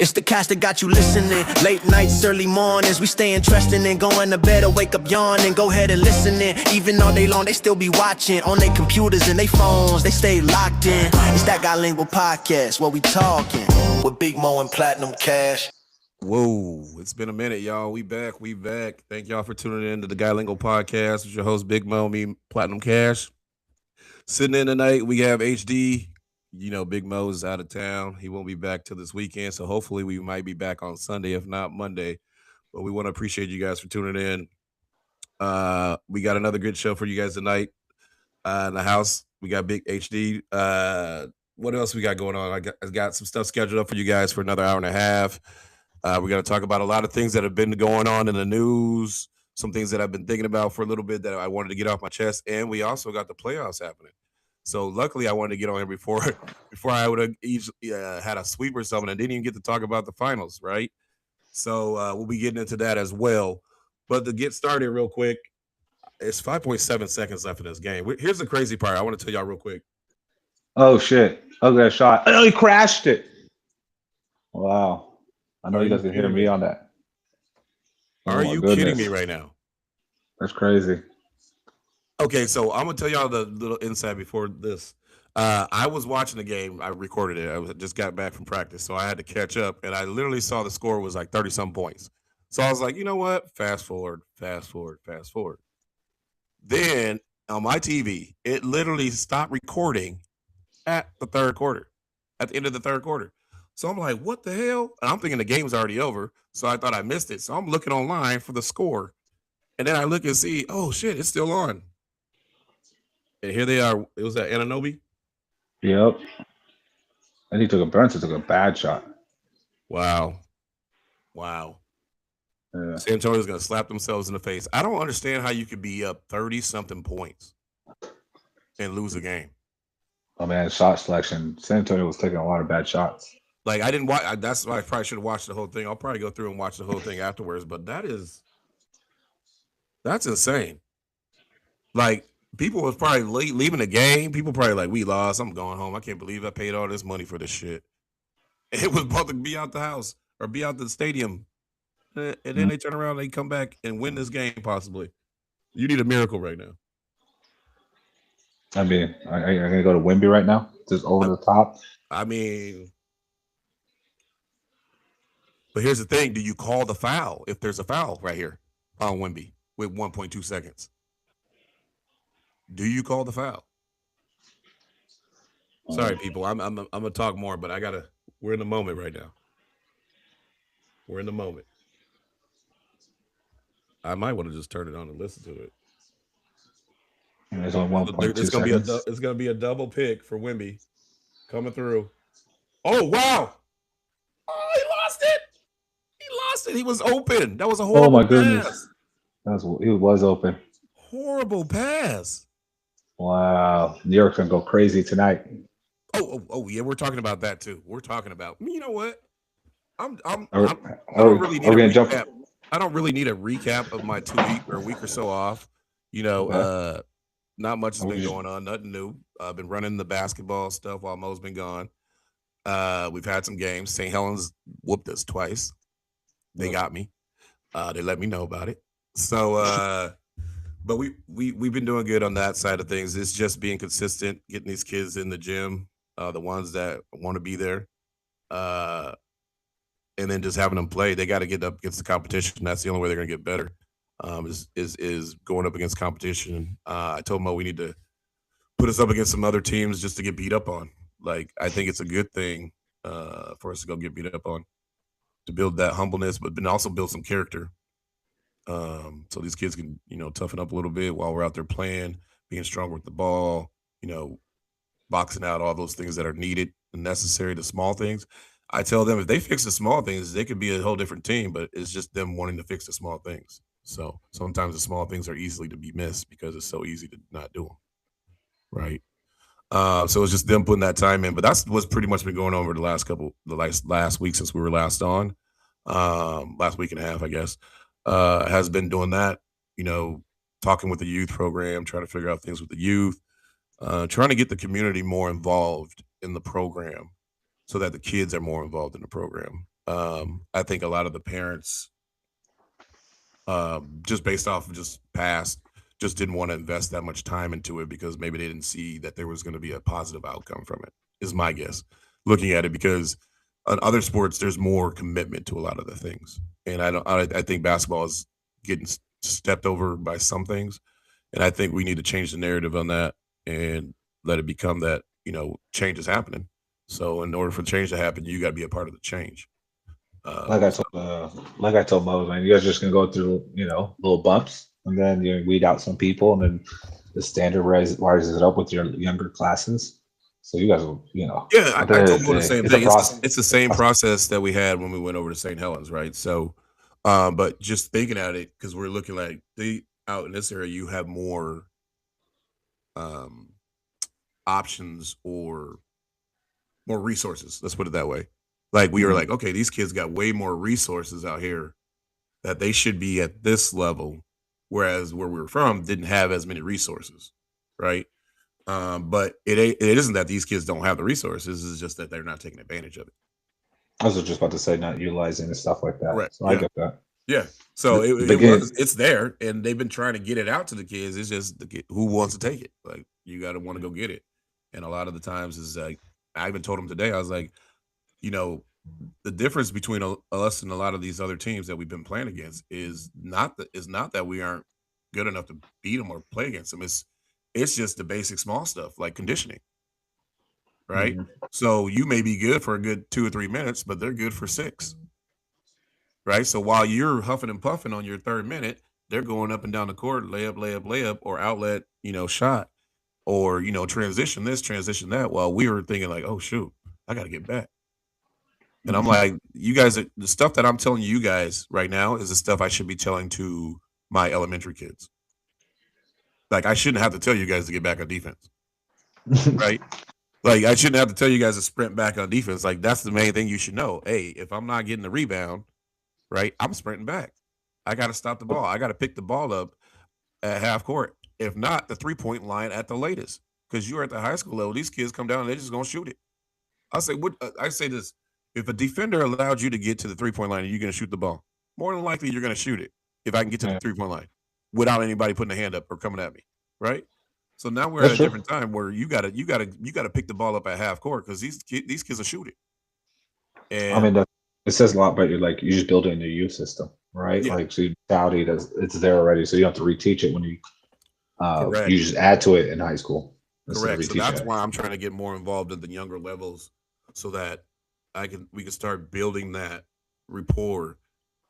It's the cast that got you listening. Late nights, early mornings, we stay interested in going to bed or wake up yawning. Go ahead and listen in. Even all day long, they still be watching on their computers and their phones. They stay locked in. It's that Bilingual Podcast, where we talking with Big Mo and Platinum Cash. Whoa, it's been a minute, y'all. We back. Thank y'all for tuning in to the Bilingual Podcast with your host, Big Mo, me, Platinum Cash. Sitting in tonight, we have HD. You know, Big Mo is out of town. He won't be back till this weekend, so hopefully we might be back on Sunday, if not Monday. But we want to appreciate you guys for tuning in. We got another good show for you guys tonight. In the house, we got Big HD. What else we got going on? I got some stuff scheduled up for you guys for another hour and a half. We're going to talk about a lot of things that have been going on in the news, some things that I've been thinking about for a little bit that I wanted to get off my chest, and we also got the playoffs happening. So luckily, I wanted to get on here before I would have had a sweep or something and didn't even get to talk about the finals, right? So we'll be getting into that as well. But to get started real quick, it's 5.7 seconds left in this game. Here's the crazy part. I want to tell y'all real quick. Oh, shit. Ugly shot. Oh, he crashed it. Wow. I know you guys can hear me on that. Are you kidding me right now? That's crazy. Okay, so I'm going to tell y'all the little insight before this. I was watching the game. I recorded it. I just got back from practice, so I had to catch up, and I literally saw the score was like 30-some points. So I was like, you know what? Fast forward. Then on my TV, it literally stopped recording at the third quarter, at the end of the third quarter. So I'm like, what the hell? And I'm thinking the game's already over, so I thought I missed it. So I'm looking online for the score, and then I look and see, oh, shit, it's still on. And here they are. It was at Anunoby. Yep. And he took a bad shot. Wow. Yeah. San Antonio's going to slap themselves in the face. I don't understand how you could be up 30-something points and lose a game. Oh, man, shot selection. San Antonio was taking a lot of bad shots. Like, I didn't watch. That's why I probably should have watched the whole thing. I'll probably go through and watch the whole thing afterwards. But that's insane. Like, people was probably leaving the game. People probably like, we lost. I'm going home. I can't believe I paid all this money for this shit. It was about to be out the house or be out the stadium. And then they turn around and they come back and win this game possibly. You need a miracle right now. I mean, I'm going to go to Wemby right now. Just over the top. I mean, but here's the thing. Do you call the foul if there's a foul right here on Wemby with 1.2 seconds? Do you call the foul? Sorry, people. I'm gonna talk more, but we're in the moment right now. We're in the moment. I might want to just turn it on and listen to it. There's only 1.2 seconds. It's gonna be a double pick for Wemby coming through. Oh wow! Oh, he lost it. He was open. That was a horrible. Oh my pass. goodness! He was open. Horrible pass. Wow, New York's gonna go crazy tonight. Oh yeah, we're talking about that too. We're talking about. You know what? I don't really need a recap of my 2 week or a week or so off. You know, not much has been going on. Nothing new. I've been running the basketball stuff while Mo's been gone. We've had some games. St. Helens whooped us twice. They got me. They let me know about it. So. But we've been doing good on that side of things. It's just being consistent, getting these kids in the gym, the ones that want to be there, and then just having them play. They got to get up against the competition. That's the only way they're going to get better. Is going up against competition. I told Mo we need to put us up against some other teams just to get beat up on. Like, I think it's a good thing for us to go get beat up on, to build that humbleness, but then also build some character. So these kids can, toughen up a little bit while we're out there playing, being strong with the ball, boxing out all those things that are needed and necessary, the small things. I tell them if they fix the small things, they could be a whole different team, but it's just them wanting to fix the small things. So sometimes the small things are easily to be missed because it's so easy to not do them. Right. So it's just them putting that time in, but that's what's pretty much been going on over the last week since we were last on, last week and a half, I guess. Has been doing that, talking with the youth program, trying to figure out things with the youth, trying to get the community more involved in the program so that the kids are more involved in the program. I think a lot of the parents, just based off of just past, just didn't want to invest that much time into it because maybe they didn't see that there was going to be a positive outcome from it. Is my guess, looking at it, because on other sports there's more commitment to a lot of the things, and I don't. I think basketball is getting stepped over by some things, and I think we need to change the narrative on that and let it become that change is happening. So in order for change to happen, you got to be a part of the change. Like I So, told like I told Moses, man, you guys just gonna go through, little bumps, and then you weed out some people, and then the standard rises it up with your younger classes. So you guys will, yeah, at the I end told of Mo the the day, same it's a thing. process. It's the same process that we had when we went over to St. Helens, right? So, but just thinking at it, because we're looking like they out in this area, you have more um options or more resources. Let's put it that way. Like we were Mhm. like, okay, these kids got way more resources out here that they should be at this level, whereas where we were from didn't have as many resources, right? But it isn't that these kids don't have the resources; it's just that they're not taking advantage of it. I was just about to say not utilizing and stuff like that. Correct. So I Yeah. get that. Yeah. So The it begin. was it's there, and they've been trying to get it out to the kids. It's just who wants to take it. Like you got to want to go get it, and a lot of the times is like I even told them today. I was like, you know, the difference between us and a lot of these other teams that we've been playing against is not that we aren't good enough to beat them or play against them. It's just the basic small stuff like conditioning, right? Mhm. So you may be good for a good 2 or 3 minutes, but they're good for six, right? So while you're huffing and puffing on your third minute, they're going up and down the court, layup, layup, layup, or outlet, shot, or transition this, transition that. While we were thinking like, oh shoot, I got to get back. And I'm like, you guys, the stuff that I'm telling you guys right now is the stuff I should be telling to my elementary kids. Like, I shouldn't have to tell you guys to get back on defense, right? Like, I shouldn't have to tell you guys to sprint back on defense. Like, that's the main thing you should know. Hey, if I'm not getting the rebound, right, I'm sprinting back. I got to stop the ball. I got to pick the ball up at half court. If not, the 3-point line at the latest. Because you're at the high school level, these kids come down and they're just gonna shoot it. I say this: if a defender allowed you to get to the 3-point line, are you going to shoot the ball? More than likely, you're going to shoot it. If I can get to the Yeah, 3-point line without anybody putting a hand up or coming at me, right? So now we're at that's a true. different time where you gotta pick the ball up at half court because these kids will shoot it. I mean, And it says a lot about you just build it in your youth system, right? yeah, Like, so you mentality that's it's there already, so you don't have to reteach it when you correct, just add to it in high school instead of correct. So reteaching that's it. why I'm trying to get more involved at the younger levels so that we can start building that rapport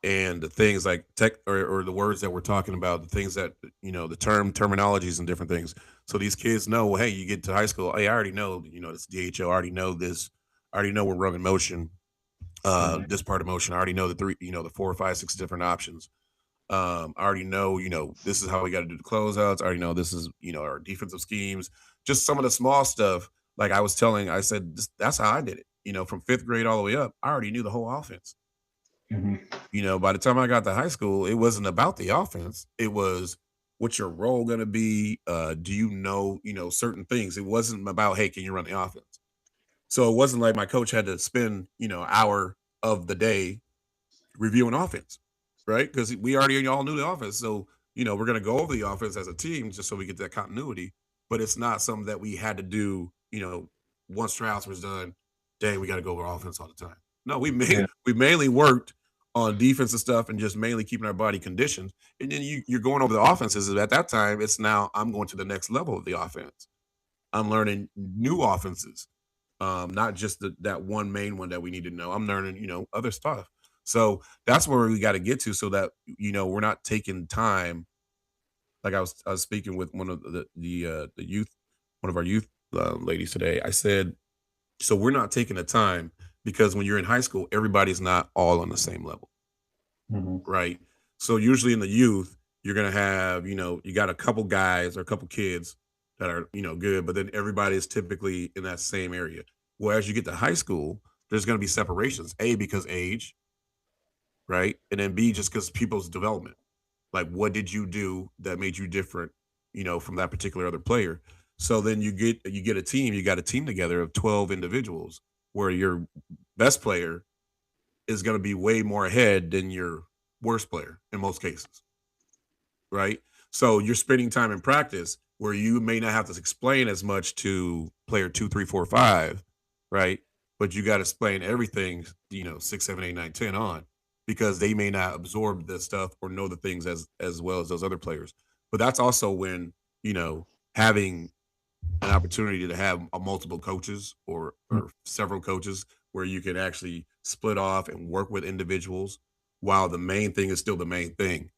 and the things like tech or the words that we're talking about, the things that the terminologies and different things. So these kids know, well, hey, you get to high school, hey, I already know, it's DHO, I already know this, I already know we're running motion, Mhm. this part of motion, I already know the three, the 4 or 5, 6 different options. I already know, this is how we got to do the closeouts. I already know this is, our defensive schemes, just some of the small stuff. Like I said, that's how I did it. From fifth grade all the way up, I already knew the whole offense. Mhm. By the time I got to high school, it wasn't about the offense. It was what's your role going to be? Do certain things? It wasn't about, hey, can you run the offense? So it wasn't like my coach had to spend, hour of the day reviewing offense, right? Because we already all knew the offense. So, we're going to go over the offense as a team just so we get that continuity. But it's not something that we had to do, once Strauss was done, dang, we got to go over offense all the time. No, Yeah. we mainly worked on defensive stuff and just mainly keeping our body conditioned. And then you're going over the offenses. At that time, it's now I'm going to the next level of the offense. I'm learning new offenses, not just that one main one that we need to know. I'm learning, other stuff. So that's where we got to get to, so that we're not taking time. Like I was speaking with one of the youth, one of our youth ladies today. I said, so we're not taking the time because when you're in high school, everybody's not all on the same level, Mhm. right? So usually in the youth, you're gonna have, you got a couple guys or a couple kids that are, good, but then everybody is typically in that same area. Whereas you get to high school, there's gonna be separations. A, because age, right? And then B, just because people's development. Like, what did you do that made you different, from that particular other player? So then you get a team, you got a team together of 12 individuals where your best player is going to be way more ahead than your worst player in most cases, right? So you're spending time in practice where you may not have to explain as much to player 2, 3, 4, 5, right? But you got to explain everything, 6, 7, 8, 9, 10 on, because they may not absorb the stuff or know the things as well as those other players. But that's also when, having an opportunity to have multiple coaches or several coaches where you can actually split off and work with individuals while the main thing is still the main thing.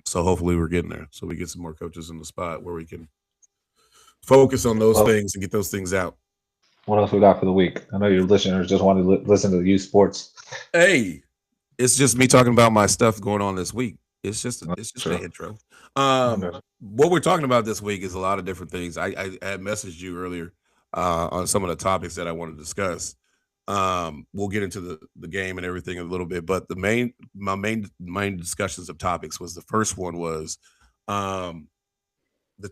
So hopefully we're getting there. So we get some more coaches in the spot where we can focus on those things and get those things out. What else we got for the week? I know your listeners just want to listen to youth sports. Hey, it's just me talking about my stuff going on this week. It's just the intro. What we're talking about this week is a lot of different things. I had messaged you earlier on some of the topics that I want to discuss. We'll get into the game and everything in a little bit, but my main discussions of topics was, the first one was the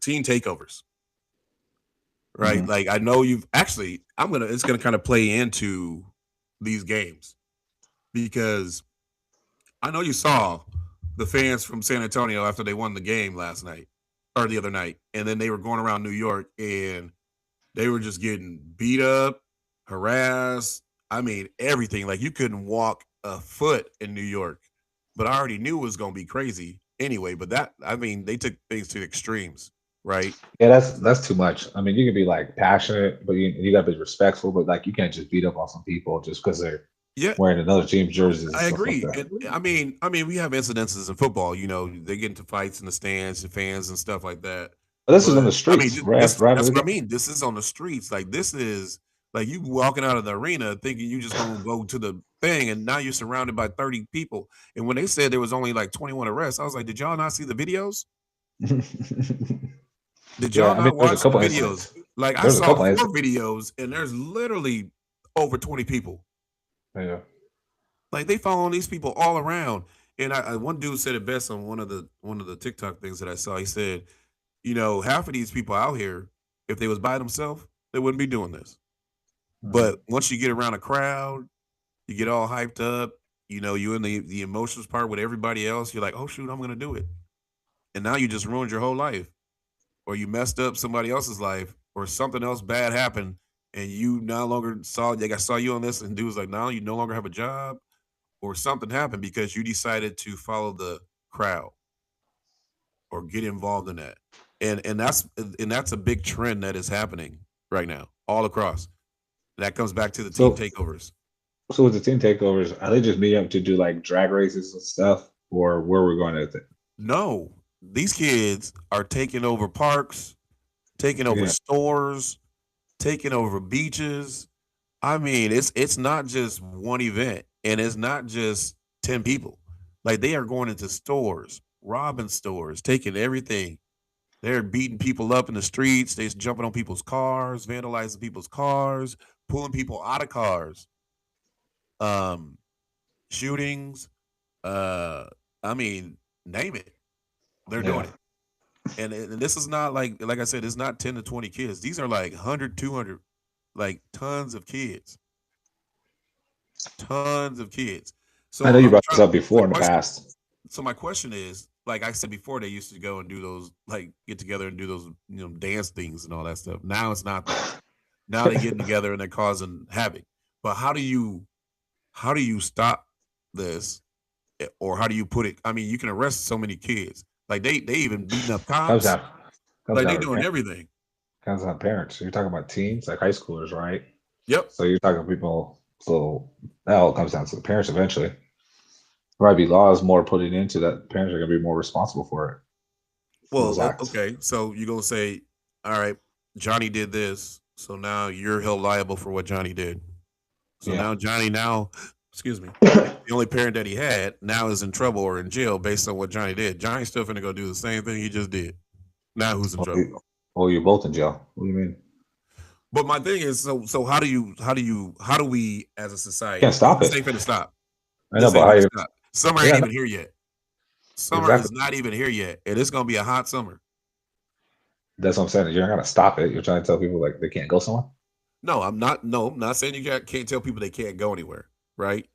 team takeovers. Right. Mm-hmm. Like, I know you've actually, it's going to kind of play into these games, because I know you saw the fans from San Antonio after they won the game last night or the other night. And then they were going around New York and they were just getting beat up, harassed. I mean, everything. Like, you couldn't walk a foot in New York, but I already knew it was going to be crazy anyway. But they took things to the extremes. Right. Yeah, that's too much. I mean, you can be like passionate, but you gotta be respectful. But like, you can't just beat up on some people just because they're wearing another team's jerseys. I agree. Like, I mean, we have incidences in football. They get into fights in the stands and fans and stuff like that. But this is on the streets. That's what I mean. This is on the streets. Like, this is like you walking out of the arena thinking you just gonna go to the thing, and now you're surrounded by 30 people. And when they said there was only like 21 arrests, I was like, did y'all not see the videos? Did y'all not watch the videos? Like, I saw 4 videos, and there's literally over 20 people. Yeah. Like, they following these people all around. And one dude said it best on one of the TikTok things that I saw. He said, half of these people out here, if they was by themselves, they wouldn't be doing this. Mm-hmm. But once you get around a crowd, you get all hyped up, you in the emotions part with everybody else, you're like, oh shoot, I'm gonna do it. And now you just ruined your whole life. Or you messed up somebody else's life, or something else bad happened, and you no longer saw you on this, and dude was like, now you no longer have a job, or something happened because you decided to follow the crowd or get involved in that. And that's a big trend that is happening right now all across. That comes back to the team takeovers. So with the team takeovers, are they just meeting up to do like drag races and stuff, or where we're going with it? No. These kids are taking over parks, taking over stores, taking over beaches. I mean, it's not just one event, and it's not just 10 people. Like, they are going into stores, robbing stores, taking everything. They're beating people up in the streets. They're jumping on people's cars, vandalizing people's cars, pulling people out of cars. Shootings. Name it. They're doing it. And this is not like I said, it's not 10 to 20 kids. These are like 100, 200, like tons of kids. Tons of kids. So I know you brought this up before in the past. So my question is, like I said before, they used to go and do those, like, get together and do those, dance things and all that stuff. Now it's not that. Now they're getting together and they're causing havoc. But how do you stop this? Or how do you put it? I mean, you can arrest so many kids. Like, they even beating up cops. Like, they doing everything. Comes on parents. You're talking about teens, like high schoolers, right? Yep. So you're talking people. So that all comes down to the parents eventually. There might be laws more putting into that. Parents are going to be more responsible for it. Well, okay. So you're going to say, all right, Johnny did this, so now you're held liable for what Johnny did. So now Johnny excuse me, the only parent that he had now is in trouble or in jail based on what Johnny did. Johnny's still finna go do the same thing he just did. Now who's in trouble? You're both in jail. What do you mean? But my thing is, so how do we as a society can't stop it? Ain't finna stop. I know, but summer ain't even here yet. Summer is not even here yet, and it's gonna be a hot summer. That's what I'm saying. You're not gonna stop it. You're trying to tell people like they can't go somewhere. No, I'm not. No, I'm not saying you can't tell people they can't go anywhere. right?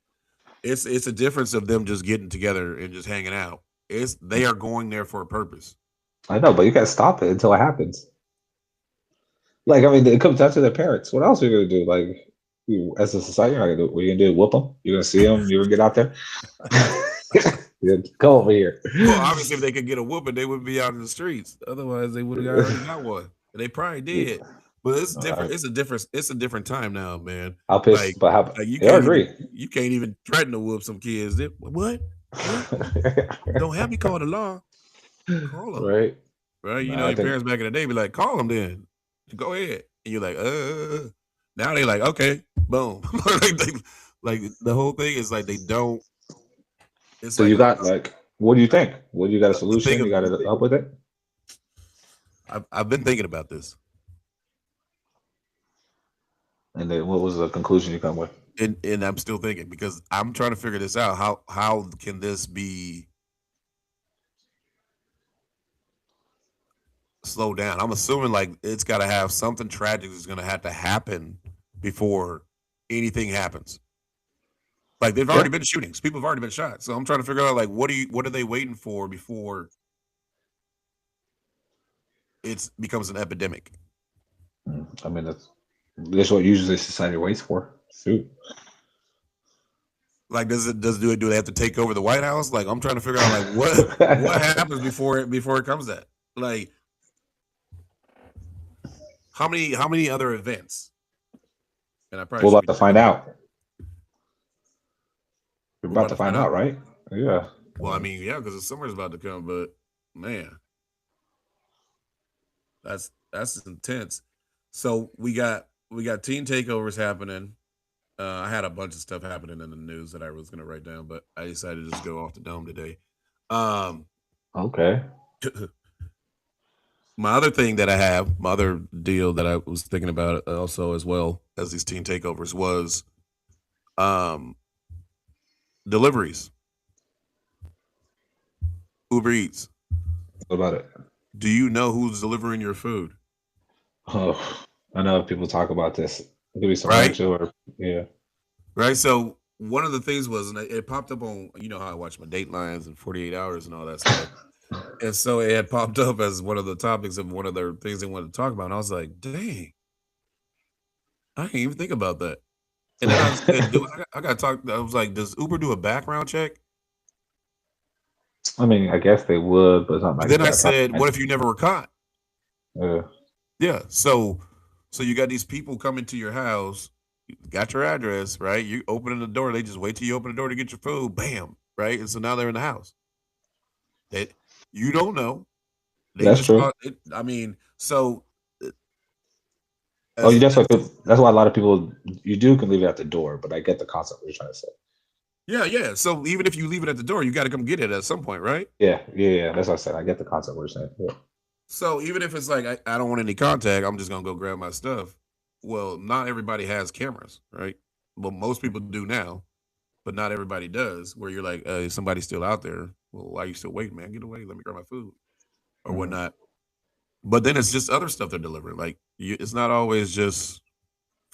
It's a difference of them just getting together and just hanging out. They are going there for a purpose. I know, but you can't stop it until it happens. Like, I mean, it comes down to their parents. What else are you gonna do? Like, as a society, you're not gonna do. What are you gonna do? Whoop them? You're gonna see them? You're gonna get out there? Yeah, come over here. Well, obviously, if they could get a whooping, they wouldn't be out in the streets. Otherwise, they would have already got one. And they probably did. But it's different. It's a different. It's a different time now, man. How pissed? But how? Like you Yeah, I can't agree. even, you can't even threaten to whoop some kids. What? Don't have me call the law. Call them. Right. Right? You Nah, know, I your think- parents back in the day be like, call them then. Go ahead. And you're like, Now they like, okay, boom. like the whole thing is like they don't. It's So like, you got like, what do you think? What you got a solution? thing You got to up with it? I've been thinking about this. And then what was the conclusion you come with? And I'm still thinking because I'm trying to figure this out. How can this be slowed down? I'm assuming like it's got to have something tragic that's going to have to happen before anything happens. Like there've already been shootings. People have already been shot. So I'm trying to figure out like what are they waiting for before it becomes an epidemic? I mean, that's what usually society waits for. Shoot. Like do they have to take over the White House? Like I'm trying to figure out like what happens before it comes to that. Like how many other events? And I probably We're about to find out. We're about to find out, right? Yeah. Well, I mean, yeah, because the summer's about to come, but man, that's intense. So we got teen takeovers happening. I had a bunch of stuff happening in the news that I was going to write down, but I decided to just go off the dome today. Okay. My other thing that I have, my other deal that I was thinking about also as well as these teen takeovers was deliveries. Uber Eats. What about it? Do you know who's delivering your food? Oh, I know people talk about this. It could be some Right? or yeah. Right. So one of the things was, and it popped up on, you know how I watch my Datelines and 48 Hours and all that stuff. And so it had popped up as one of the topics of one of the things they wanted to talk about. And I was like, dang, I didn't even think about that. And then I said, I got to talk. I was like, does Uber do a background check? I mean, I guess they would, but it's not like And then I that. said, what if you never were caught? Yeah. Yeah. So you got these people coming to your house, you got your address, right? You opening the door. They just wait till you open the door to get your food. Bam. Right. And so now they're in the house. That you don't know. That's true. I mean, so. Oh, that's why a lot of people you can leave it at the door, but I get the concept what you're trying to say. Yeah. So even if you leave it at the door, you got to come get it at some point, right? Yeah. That's what I said. I get the concept what you're saying. Yeah. So even if it's like I don't want any contact, I'm just gonna go grab my stuff. Well, not everybody has cameras, right? Well, most people do now, but not everybody does. Where you're like, somebody's still out there. Well, why are you still waiting, man? Get away. Let me grab my food or whatnot. But then it's just other stuff they're delivering. Like it's not always just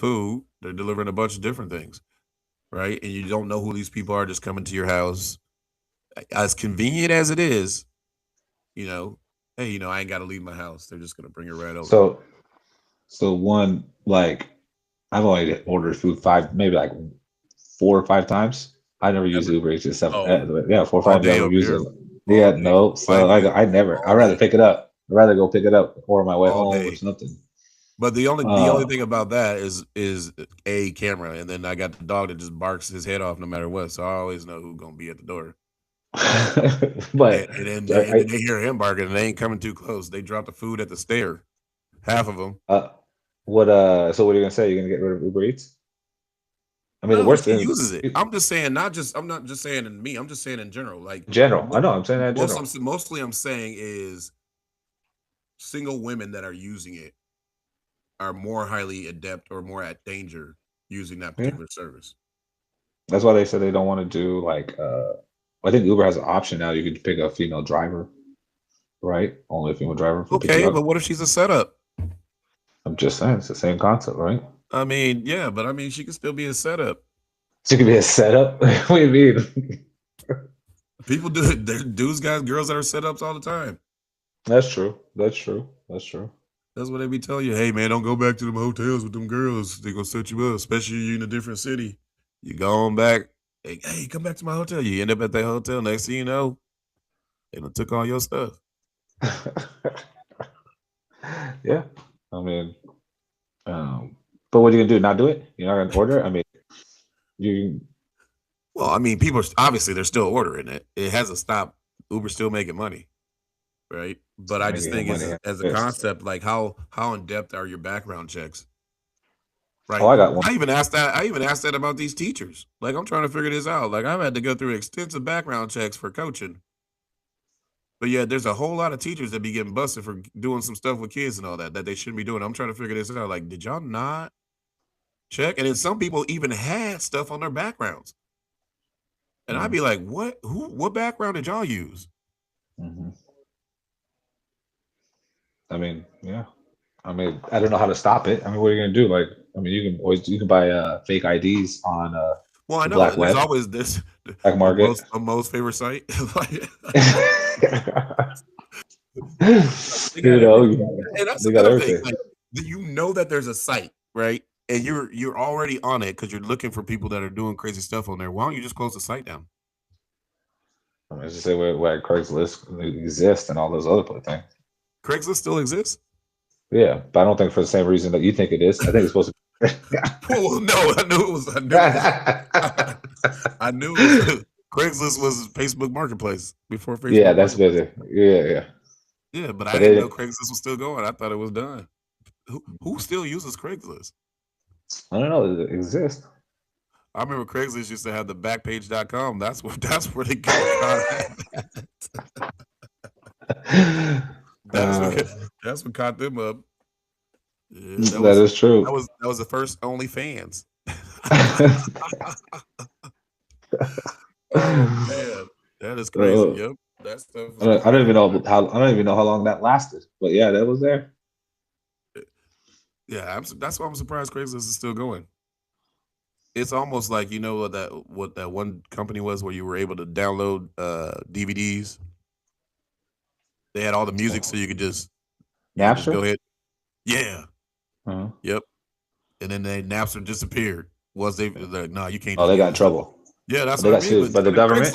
food. They're delivering a bunch of different things, right? And you don't know who these people are just coming to your house. As convenient as it is, you know, hey, you know, I ain't got to leave my house. They're just going to bring it right over. So one, like, I've only ordered food 4 or 5 times. I never use Uber Eats just 4 or 5 times. I never use it. Yeah, no. So I never. I'd rather pick it up. I'd rather go pick it up or my way home or something. But the only thing about that is a camera, and then I got the dog that just barks his head off no matter what. So I always know who's gonna be at the door. But and then they hear him barking, and they ain't coming too close. They drop the food at the stair. Half of them. So what are you gonna say? You're gonna get rid of Uber Eats? I mean, the worst thing uses it. I'm just saying, I'm not just saying in me. I'm just saying in general. Like general. I know. I'm saying that in general. Mostly, I'm saying is single women that are using it are more highly adept or more at danger using that particular service. That's why they said they don't want to do like. I think Uber has an option now. You can pick a female driver, right? Only a female driver. Okay, but what if she's a setup? I'm just saying it's the same concept, right? I mean, yeah, but I mean, she could still be a setup. So it could be a setup. What do you mean? People do it. There's dudes, guys, girls that are setups all the time. That's true. That's true. That's true. That's what they be telling you. Hey, man, don't go back to them hotels with them girls. They gonna set you up, especially you in a different city. You go on back. Hey, come back to my hotel. You end up at that hotel. Next thing you know, they done took all your stuff. Yeah. I mean, but what are you gonna do? Not do it? You're not gonna order? I mean, you. Well, I mean, people obviously they're still ordering it. It hasn't stopped. Uber's still making money, right? But I just think as a concept, like how in depth are your background checks? Right. Oh, I got one. I even asked that about these teachers. Like, I'm trying to figure this out. Like, I've had to go through extensive background checks for coaching. But yeah, there's a whole lot of teachers that be getting busted for doing some stuff with kids and all that they shouldn't be doing. I'm trying to figure this out. Like, did y'all not check? And then some people even had stuff on their backgrounds. And I'd be like, what background did y'all use? Mm-hmm. I mean, yeah. I mean, I don't know how to stop it. I mean, what are you gonna do? Like, I mean, you can buy fake IDs on well, I know black there's web. always this black market. A most favorite site. You know, and that's they got another thing. everything. Like, you know that there's a site, right? And you're already on it because you're looking for people that are doing crazy stuff on there. Why don't you just close the site down? I mean, just say where Craigslist exists and all those other things. Craigslist still exists? Yeah, but I don't think for the same reason that you think it is. I think it's supposed to be. Well, no, I knew it was Craigslist was Facebook Marketplace before Facebook. Yeah, that's busy. Yeah. Yeah, but I didn't know Craigslist was still going. I thought it was done. Who still uses Craigslist? I don't know. It exists. I remember Craigslist used to have the Backpage.com. That's where they got that's what caught them up. Yeah, that is true. That was the first OnlyFans. Oh man, that is crazy. Yep, that stuff. I don't even know how long that lasted, but yeah, that was there. Yeah, that's why I'm surprised Craigslist is still going. It's almost like what that one company was where you were able to download DVDs. They had all the music, so you could just Napster. Go ahead. Yeah. Uh-huh. Yep. And then Napster disappeared. They're like, no, you can't. Oh, they got in trouble. Yeah, that's they what got sued by the government.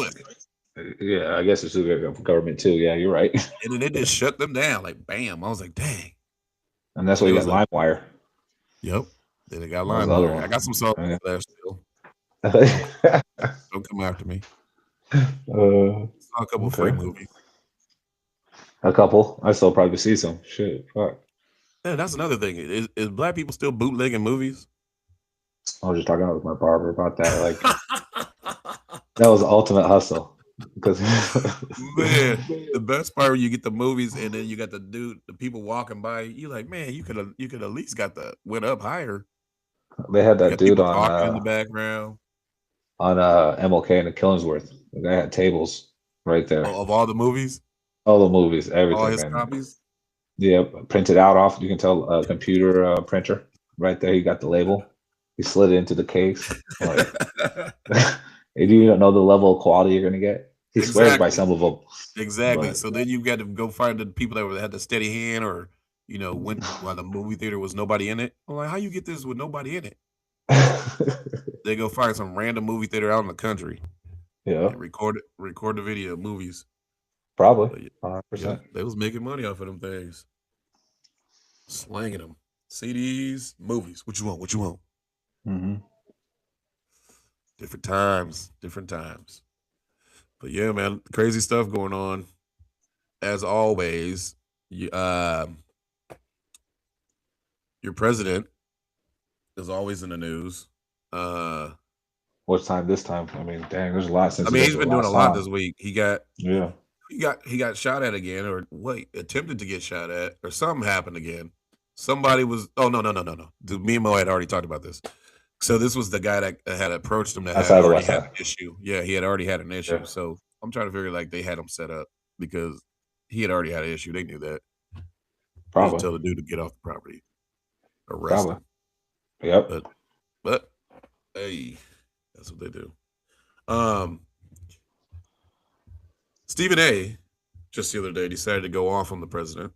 Yeah, I guess it's sued government too. Yeah, you're right. And then they just shut them down. Like, bam! I was like, dang. And that's why you got LimeWire. Yep. Then they got LimeWire. I got some songs there still. Don't come after me. Saw a couple free movies. A couple. I still probably see some. Shit. Fuck. Yeah, that's another thing. Is black people still bootlegging movies? I was just talking with my barber about that. Like, that was the ultimate hustle. Because man, the best part when you get the movies and then you got the people walking by, you like, man, you could at least went up higher. They had that dude on in the background on MLK and the Killingsworth. The guy had tables right there of all the movies. All the movies, everything. All his copies. Yeah, printed out off. You can tell a computer printer right there. He got the label. He slid it into the case. Like, if you don't know the level of quality you're gonna get, he swears by some of them. Exactly. So then you've got to go find the people that had the steady hand, or went while the movie theater was nobody in it. I'm like, how you get this with nobody in it? They go find some random movie theater out in the country. Yeah. Record the video movies. Probably. 100%. Yeah, they was making money off of them things. Slanging them. CDs, movies. What you want? Mm-hmm. Different times. But yeah, man, crazy stuff going on. As always, your president is always in the news. What's time this time? I mean, dang, there's a lot since. I mean, he's been doing a lot this week. He got shot at again, or attempted to get shot at, or something happened again. Somebody was. Oh no. Me and Mo had already talked about this. So this was the guy that had approached him that had already had an issue. Yeah, he had already had an issue. Yeah. So I'm trying to figure like they had him set up because he had already had an issue. They knew that. Probably tell the dude to get off the property. Arrest him. Yep. But hey, That's what they do. Stephen A. just the other day decided to go off on the president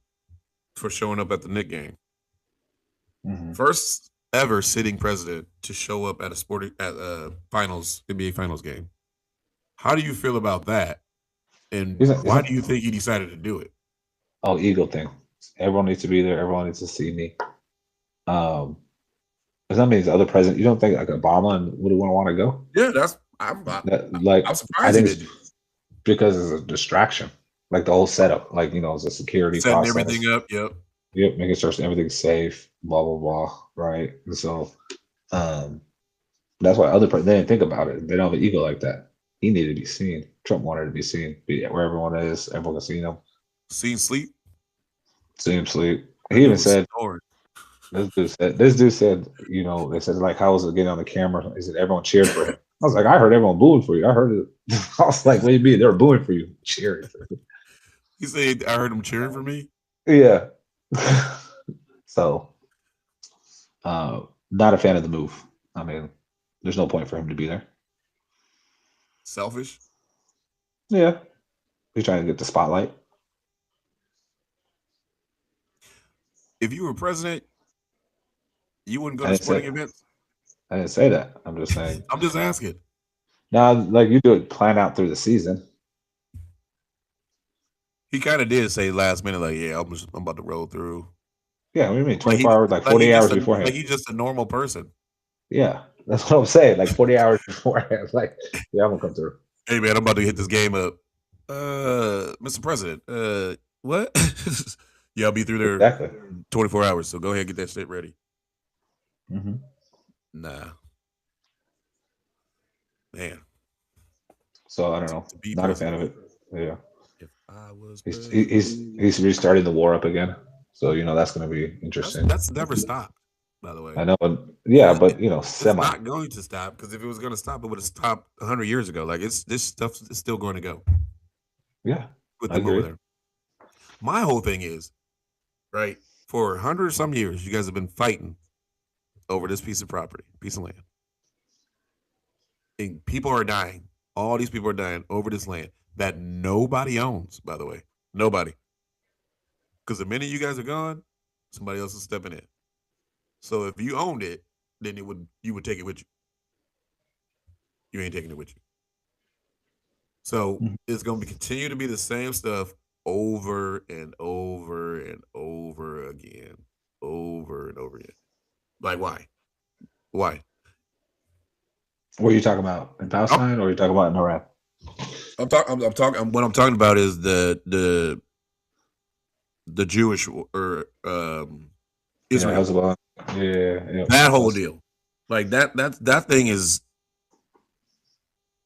for showing up at the Knick game. Mm-hmm. First ever sitting president to show up at a NBA Finals game. How do you feel about that? And why do you think he decided to do it? Oh, ego thing. Everyone needs to be there. Everyone needs to see me. Because that means the other president. You don't think like Obama and would want to go? Yeah, I'm surprised he did. Because it's a distraction. Like the whole setup, like it's a security setting process. Everything up. Yep, making sure everything's safe. Blah blah blah. Right. And so, that's why they didn't think about it. They don't have an ego like that. He needed to be seen. Trump wanted to be seen. Be where everyone is. Everyone can see him. See him sleep. See him sleep. He even said. This dude said, they said like, how was it getting on the camera? He said everyone cheered for him. I was like, I heard everyone booing for you. I heard it. I was like, what do you mean? They were booing for you, cheering for you. He said, I heard him cheering for me. Yeah. So, not a fan of the move. I mean, there's no point for him to be there. Selfish. Yeah. He's trying to get the spotlight. If you were president, you wouldn't go to sporting events? I didn't say that. I'm just saying. I'm just asking. Now, like you do it, plan out through the season. He kind of did say last minute, like, yeah, I'm about to roll through. Yeah, what do you mean? 24 hours, like 40 hours beforehand. Like he's just a normal person. Yeah, that's what I'm saying. Like 40 hours beforehand. Like, yeah, I'm going to come through. Hey, man, I'm about to hit this game up. Mr. President, what? Yeah, I'll be through there 24 hours, so go ahead and get that shit ready. Mm-hmm. Nah. Man. So, I don't know. Not a fan of it. Yeah. If I was he's restarting the war up again. So, that's going to be interesting. That's never stopped, by the way. I know. Yeah, but, it's not going to stop, because if it was going to stop, it would have stopped 100 years ago. Like, this stuff is still going to go. Yeah. With them over there. My whole thing is, right, for 100 some years, you guys have been fighting over this piece of property, piece of land. And people are dying. All these people are dying over this land that nobody owns, by the way. Nobody. Because the minute you guys are gone, somebody else is stepping in. So if you owned it, then you would take it with you. You ain't taking it with you. So it's going to continue to be the same stuff over and over and over again. Over and over again. Like, why? Why? What are you talking about? In Palestine, or are you talking about in Iran? I'm talking. What I'm talking about is the Jewish or Israel. Yeah. That whole deal, like that thing is,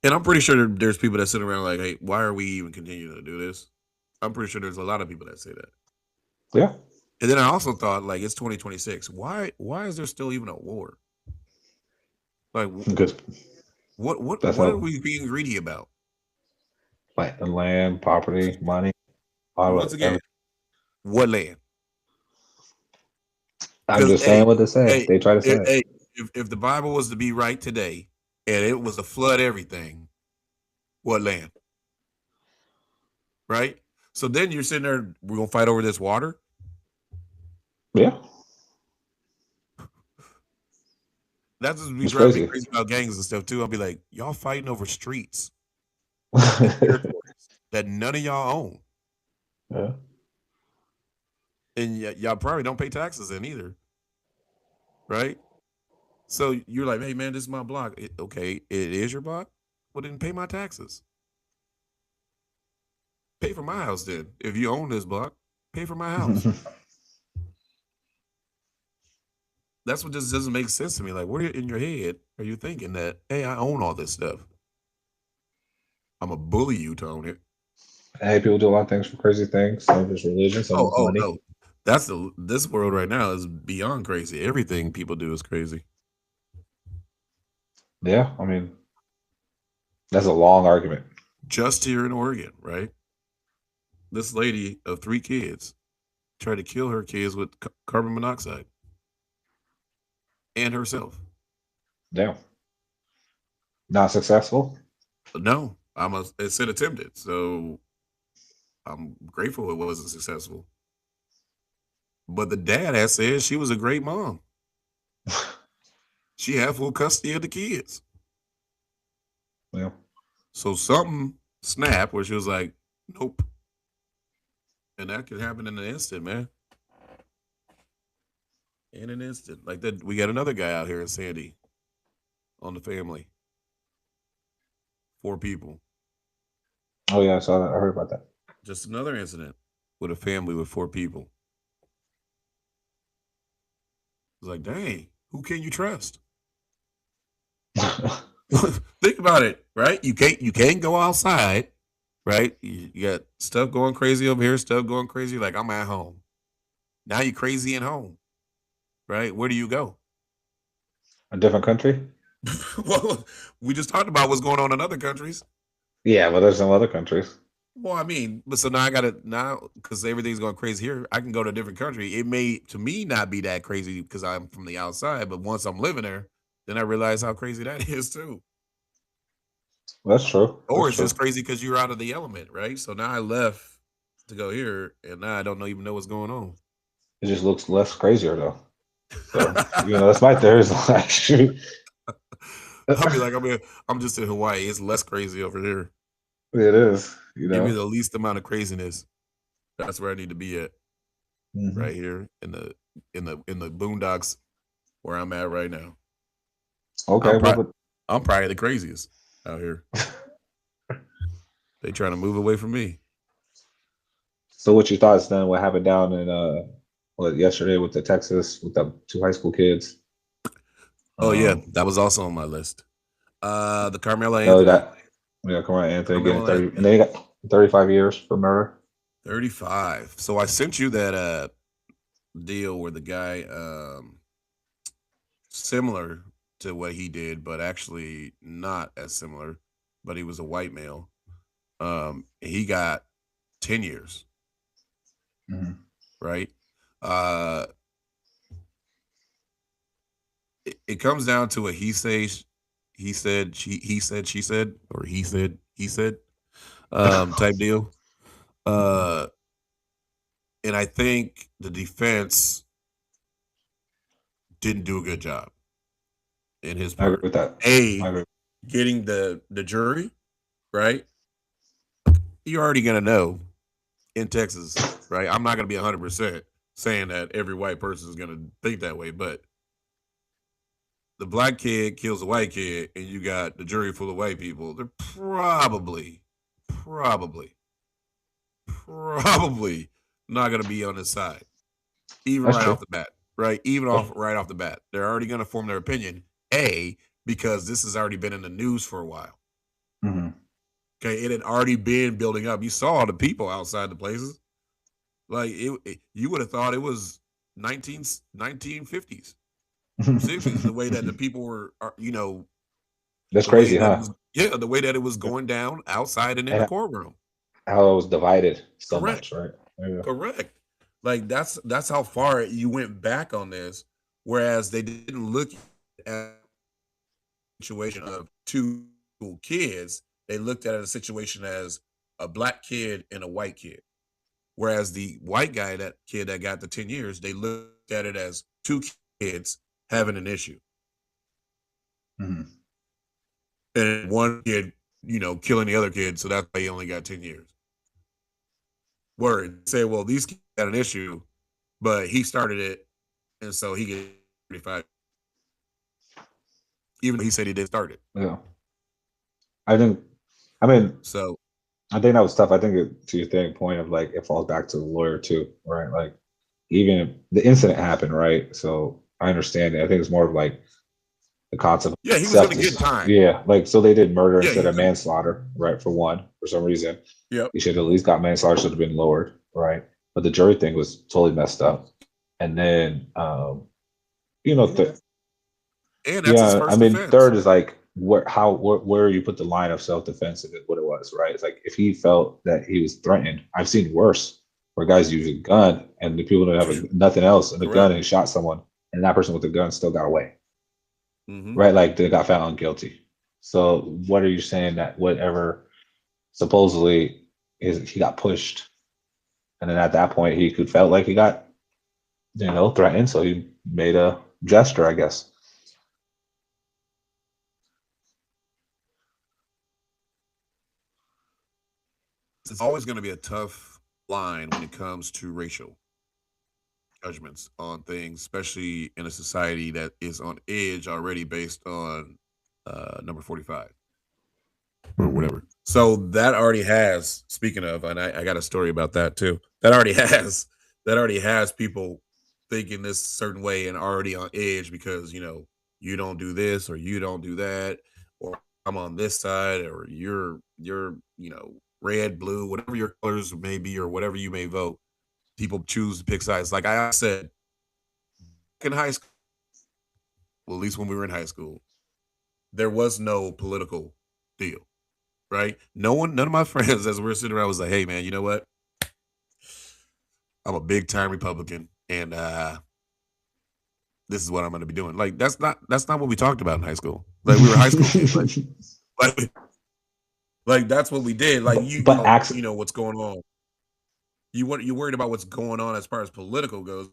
and I'm pretty sure there's people that sit around like, hey, why are we even continuing to do this? I'm pretty sure there's a lot of people that say that. Yeah. And then I also thought, like, it's 2026. Why is there still even a war? Like, what are we being greedy about? Like the land, property, money. Once again, what land? I'm just saying what they say. They try to say. Hey, if the Bible was to be right today, and it was to flood everything, what land? Right? So then you're sitting there, we're gonna fight over this water? Yeah. That's just be driving me crazy about gangs and stuff too. I'll be like, y'all fighting over streets that none of y'all own. Yeah. And y'all probably don't pay taxes in either. Right? So you're like, hey man, this is my block. Okay, it is your block? Well, then pay my taxes. Pay for my house then. If you own this block, pay for my house. That's what just doesn't make sense to me. Like, where in your head are you thinking that, hey, I own all this stuff? I'm a bully you to own it. Hey, people do a lot of things for crazy things. Some of it's religion, some of it's money. No. That's this world right now is beyond crazy. Everything people do is crazy. Yeah, I mean, that's a long argument. Just here in Oregon, right? This lady of 3 kids tried to kill her kids with carbon monoxide. And herself. Yeah. Not successful? No, it said attempted, so I'm grateful it wasn't successful. But the dad has said she was a great mom. She had full custody of the kids. Yeah. So something snapped where she was like, nope. And that could happen in an instant, man. In an instant. Like that, we got another guy out here in Sandy on the family. 4 people. Oh yeah, I saw that. I heard about that. Just another incident with a family with 4 people. It's like, dang, who can you trust? Think about it, right? You can't go outside, right? You got stuff going crazy over here, stuff going crazy. Like, I'm at home. Now you're crazy at home, right? Where do you go? A different country? Well, we just talked about what's going on in other countries. Yeah, but there's some other countries. Well, I mean, but so now I gotta because everything's going crazy here. I can go to a different country. It may to me not be that crazy because I'm from the outside, but once I'm living there, then I realize how crazy that is too. That's true. Or it's just crazy because you're out of the element, right? So now I left to go here, and now I don't even know what's going on. It just looks less crazier though. So that's my theory. Actually, I'll be like, I'm just in Hawaii. It's less crazy over here. It is. Give me the least amount of craziness. That's where I need to be at. Mm-hmm. Right here in the boondocks where I'm at right now. Okay, I'm probably the craziest out here. They trying to move away from me. So, what your thoughts then? What happened down in yesterday with the Texas with the 2 high school kids? Oh yeah, that was also on my list. The Carmelo Anthony. Carmelo Anthony getting 30, and they got 35 years for murder. 35. So I sent you that deal where the guy similar to what he did, but actually not as similar, but he was a white male. He got 10 years. Mm-hmm. Right? It comes down to a he said, she said, or he said type deal. And I think the defense didn't do a good job in his part. I agree with that. Getting the jury, right? You're already going to know in Texas, right? I'm not going to be 100% saying that every white person is going to think that way, but the black kid kills a white kid and you got the jury full of white people, they're probably not going to be on his side, even right off the bat, right? Right off the bat, they're already going to form their opinion. Because this has already been in the news for a while. Mm-hmm. Okay, it had already been building up. You saw the people outside the places. Like you would have thought it was 1950s, 60s. The way that the people were, that's crazy, huh? The way that it was going down outside and in the courtroom. How it was divided so much, right? Yeah. Correct. Like that's how far you went back on this. Whereas they didn't look at a situation of 2 kids. They looked at it a situation as a black kid and a white kid. Whereas the white guy, that kid that got the 10 years, they looked at it as 2 kids having an issue. Mm-hmm. And one kid, killing the other kid, so that's why he only got 10 years. Word. Say, well, these kids got an issue, but he started it, and so he gets 35. Even though he said he didn't start it. Yeah. I think that was tough. I think to your point of like, it falls back to the lawyer too, right? Like, even the incident happened, right? So I understand it. I think it's more of like the concept. Yeah, he was going to get time. Yeah, like, so they did murder instead of manslaughter, right? For some reason. Yeah. He should have at least got manslaughter, should have been lowered, right? But the jury thing was totally messed up. And then, and that's his first defense. Third is like where you put the line of self-defense of what it was, right? It's like if he felt that he was threatened. I've seen worse where guys use a gun and the people don't have nothing else and the gun and shot someone, and that person with the gun still got away. Mm-hmm. Right? Like they got found guilty. So what are you saying that whatever supposedly he got pushed, and then at that point he could felt like he got threatened, so he made a gesture, I guess. It's always going to be a tough line when it comes to racial judgments on things, especially in a society that is on edge already based on number 45 or whatever. So that already has, speaking of, and I got a story about that too. That already has people thinking this certain way and already on edge because you don't do this or you don't do that, or I'm on this side, or you're red, blue, whatever your colors may be, or whatever you may vote. People choose to pick sides. Like I said, in high school, well, at least when we were in high school, there was no political deal, right? None of my friends, as we were sitting around, was like, "Hey, man, you know what? I'm a big time Republican, and this is what I'm going to be doing." Like that's not what we talked about in high school. Like we were high school kids, like that's what we did. Like you know what's going on. You're worried about what's going on as far as political goes.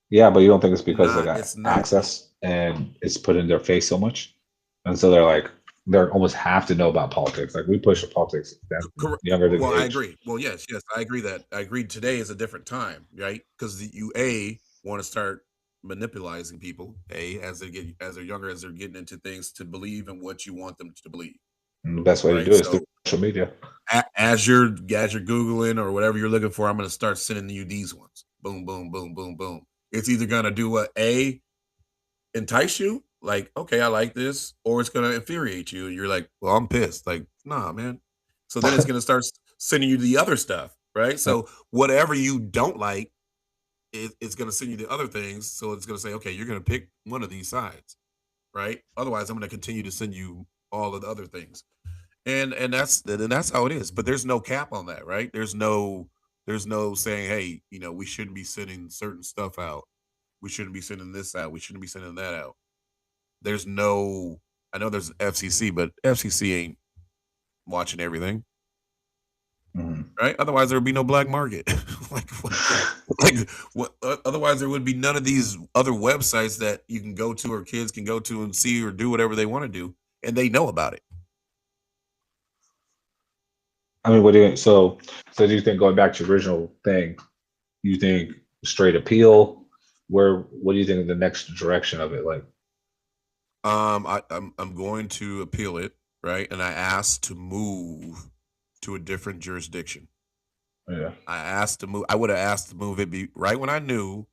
Yeah, but you don't think it's because they got access and it's put in their face so much, and so they almost have to know about politics. Like we push the politics younger than Well, I agree. Well, yes, I agree that. I agree today is a different time, right? Because you want to start manipulating people as they're younger, as they're getting into things to believe in what you want them to believe. And the best way to do it is through social media. As you're Googling or whatever you're looking for, I'm going to start sending you these ones. Boom, boom, boom, boom, boom. It's either going to do what entice you, like, okay, I like this, or it's going to infuriate you. And you're like, well, I'm pissed. Like, nah, man. So then it's going to start sending you the other stuff, right? So whatever you don't like, it's going to send you the other things. So it's going to say, okay, you're going to pick one of these sides, right? Otherwise, I'm going to continue to send you all of the other things. And that's how it is. But there's no cap on that, right? There's no saying, hey, we shouldn't be sending certain stuff out. We shouldn't be sending this out. We shouldn't be sending that out. There's no, I know there's FCC, but FCC ain't watching everything, right? Otherwise, there would be no black market. Otherwise, there would be none of these other websites that you can go to or kids can go to and see or do whatever they want to do, and they know about it. I mean, so do you think, going back to your original thing, you think straight appeal? What do you think of the next direction of it? Like, I'm going to appeal it, right? And I asked to move to a different jurisdiction. Yeah. I would have asked to move it right when I knew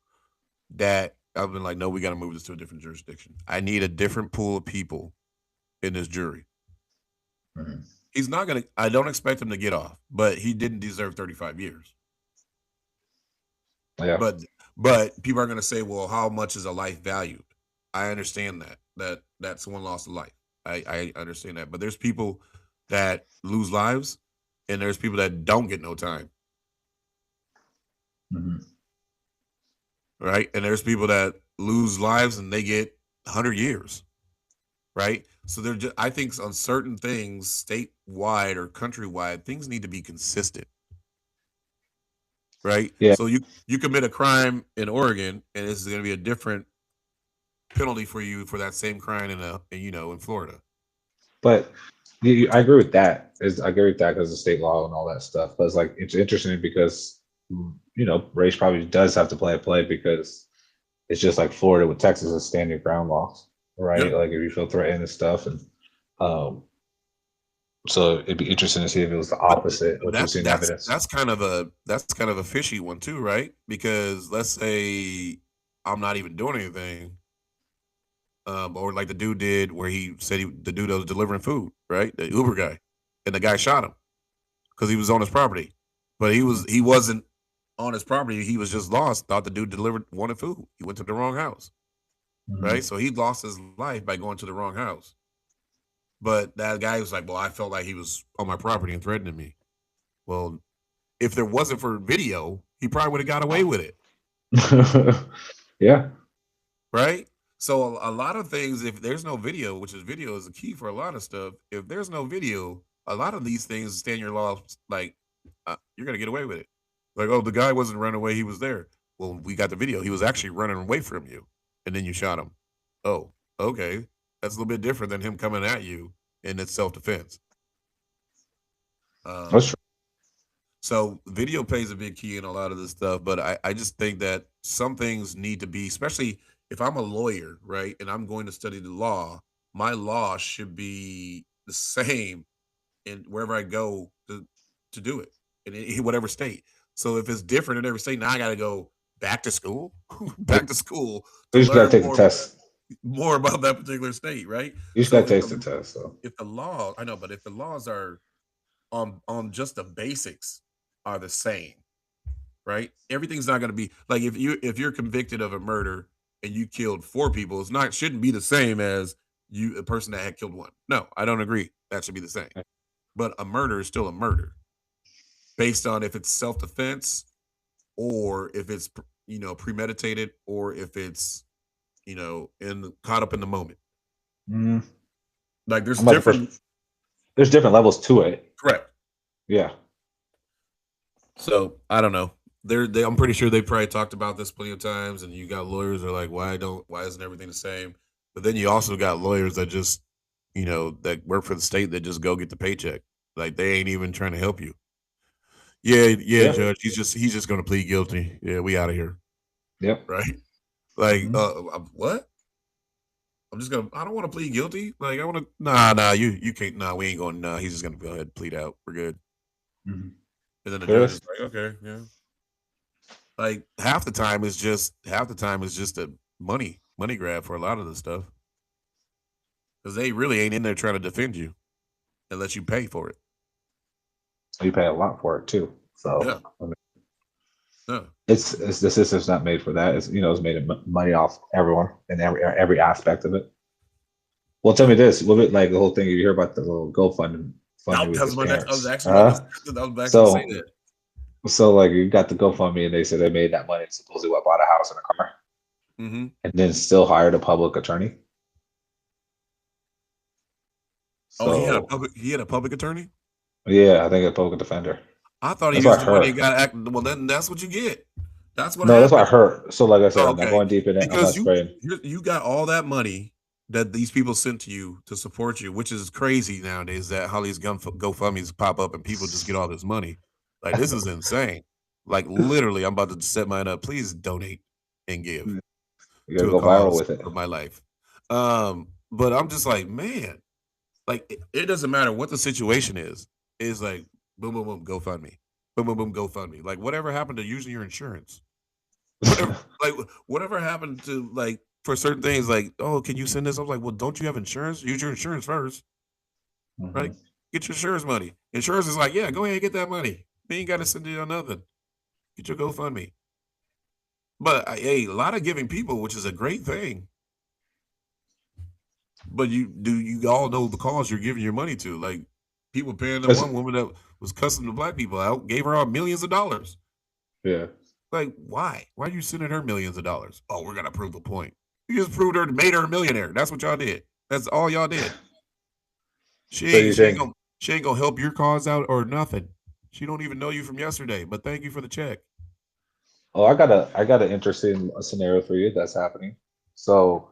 that. I've been like, no, we got to move this to a different jurisdiction. I need a different pool of people in this jury. Mm-hmm. He's not going to, I don't expect him to get off, but he didn't deserve 35 years. Yeah. But people are going to say, well, how much is a life valued? I understand that someone lost a life. I understand that. But there's people that lose lives, and there's people that don't get no time. Mm-hmm. Right? And there's people that lose lives and they get 100 years. Right? So I think on certain things, statewide or countrywide, things need to be consistent. Right? Yeah. So you commit a crime in Oregon, and it's going to be a different penalty for you for that same crime in Florida. But I agree with that. I agree with that because of state law and all that stuff. But it's interesting because race probably does have to play because it's just like Florida with Texas is standing ground laws, right? Yep. Like if you feel threatened and stuff, and so it'd be interesting to see if it was the opposite. That's kind of a fishy one too, right? Because let's say I'm not even doing anything. Or like the dude did where he said the dude that was delivering food, right? The Uber guy, and the guy shot him because he was on his property, but he wasn't on his property. He was just lost. Thought the dude wanted food. He went to the wrong house, right? So he lost his life by going to the wrong house. But that guy was like, well, I felt like he was on my property and threatening me. Well, if there wasn't for video, he probably would have got away with it. Yeah. Right? So a lot of things, if there's no video, which is video is the key for a lot of stuff. If there's no video, a lot of these things stand your law. Like you're gonna get away with it. Like, oh, the guy wasn't running away; he was there. Well, we got the video. He was actually running away from you, and then you shot him. Oh, okay, that's a little bit different than him coming at you, and it's self defense. That's true. So video plays a big key in a lot of this stuff, but I just think that some things need to be, especially if I'm a lawyer, right, and I'm going to study the law, my law should be the same in wherever I go to do it in whatever state. So if it's different in every state, now I got to go back to school, back to school You to just gotta learn take the test. more about that particular state, right? You just So gotta take the test. So if the law, I know, but if the laws are on just the basics are the same, right? Everything's not going to be like if you're convicted of a murder and you killed 4 people, it's not shouldn't be the same as you a person that had killed 1. No, I don't agree. That should be the same. But a murder is still a murder based on if it's self-defense or if it's premeditated or if it's caught up in the moment. mm, Like there's I'm about to different there's different levels to it. correct. Yeah. So I don't know. I'm pretty sure they probably talked about this plenty of times, and you got lawyers that are like, why isn't everything the same? But then you also got lawyers that just, that work for the state that just go get the paycheck. Like they ain't even trying to help you. Yeah, Yeah. Judge. He's just gonna plead guilty. Yeah, we out of here. Yep. Right? Like, Mhm. what? I don't want to plead guilty. Like I want to nah, you can't we ain't going he's just gonna go ahead and plead out. We're good. Mhm. And then the judge Yes. is like, okay, yeah. Like half the time is just a money grab for a lot of the stuff because they really ain't in there trying to defend you unless you pay for it. You pay a lot for it too. So Yeah, I mean, yeah. it's the system's not made for that. It's made money off everyone and every aspect of it. Well, tell me this: what it like the whole thing? You hear about the little GoFundMe That with was his my next. I was parents? actually about to. I was actually say So that. so like you got the GoFundMe and they said they made that money and supposedly what bought a house and a car Mm-hmm. and then still hired a public attorney. Oh, So he had a public attorney. yeah, I think a public defender. I thought he That's what used I the money heard. and got act. Well, then that's what you get. That's what No, that's what I happened. heard. So like I said, Oh, I'm not okay, going deep in it. I'm not because spraying. you got all that money that these people sent to you to support you, which is crazy nowadays. That how these GoFundMe's pop up and people just get all this money. Like this is insane. Like literally, I'm about to set mine up. Please donate and give You gotta to a go viral cause with it. of my life. But I'm just like, man, like it doesn't matter what the situation is. It's like boom, boom, boom, GoFundMe, boom, boom, boom, GoFundMe. Like whatever happened to using your insurance? Whatever, like whatever happened to like for certain things? Like, oh, can you send this? I was like, well, don't you have insurance? Use your insurance first, right? Mhm. Get your insurance money. Insurance is like, yeah, go ahead and get that money. You ain't got to send it on nothing. Get your GoFundMe. But hey, a lot of giving people, which is a great thing. But you all know the cause you're giving your money to? Like people paying the one woman that was cussing the black people out, gave her all millions of dollars. Yeah. Like, why? Why are you sending her millions of dollars? Oh, we're gonna prove a point. You just proved her, made her a millionaire. That's what y'all did. That's all y'all did. She So you think? ain't gonna help your cause out or nothing. She don't even know you from yesterday. But thank you for the check. Oh, I got an interesting scenario for you that's happening. So,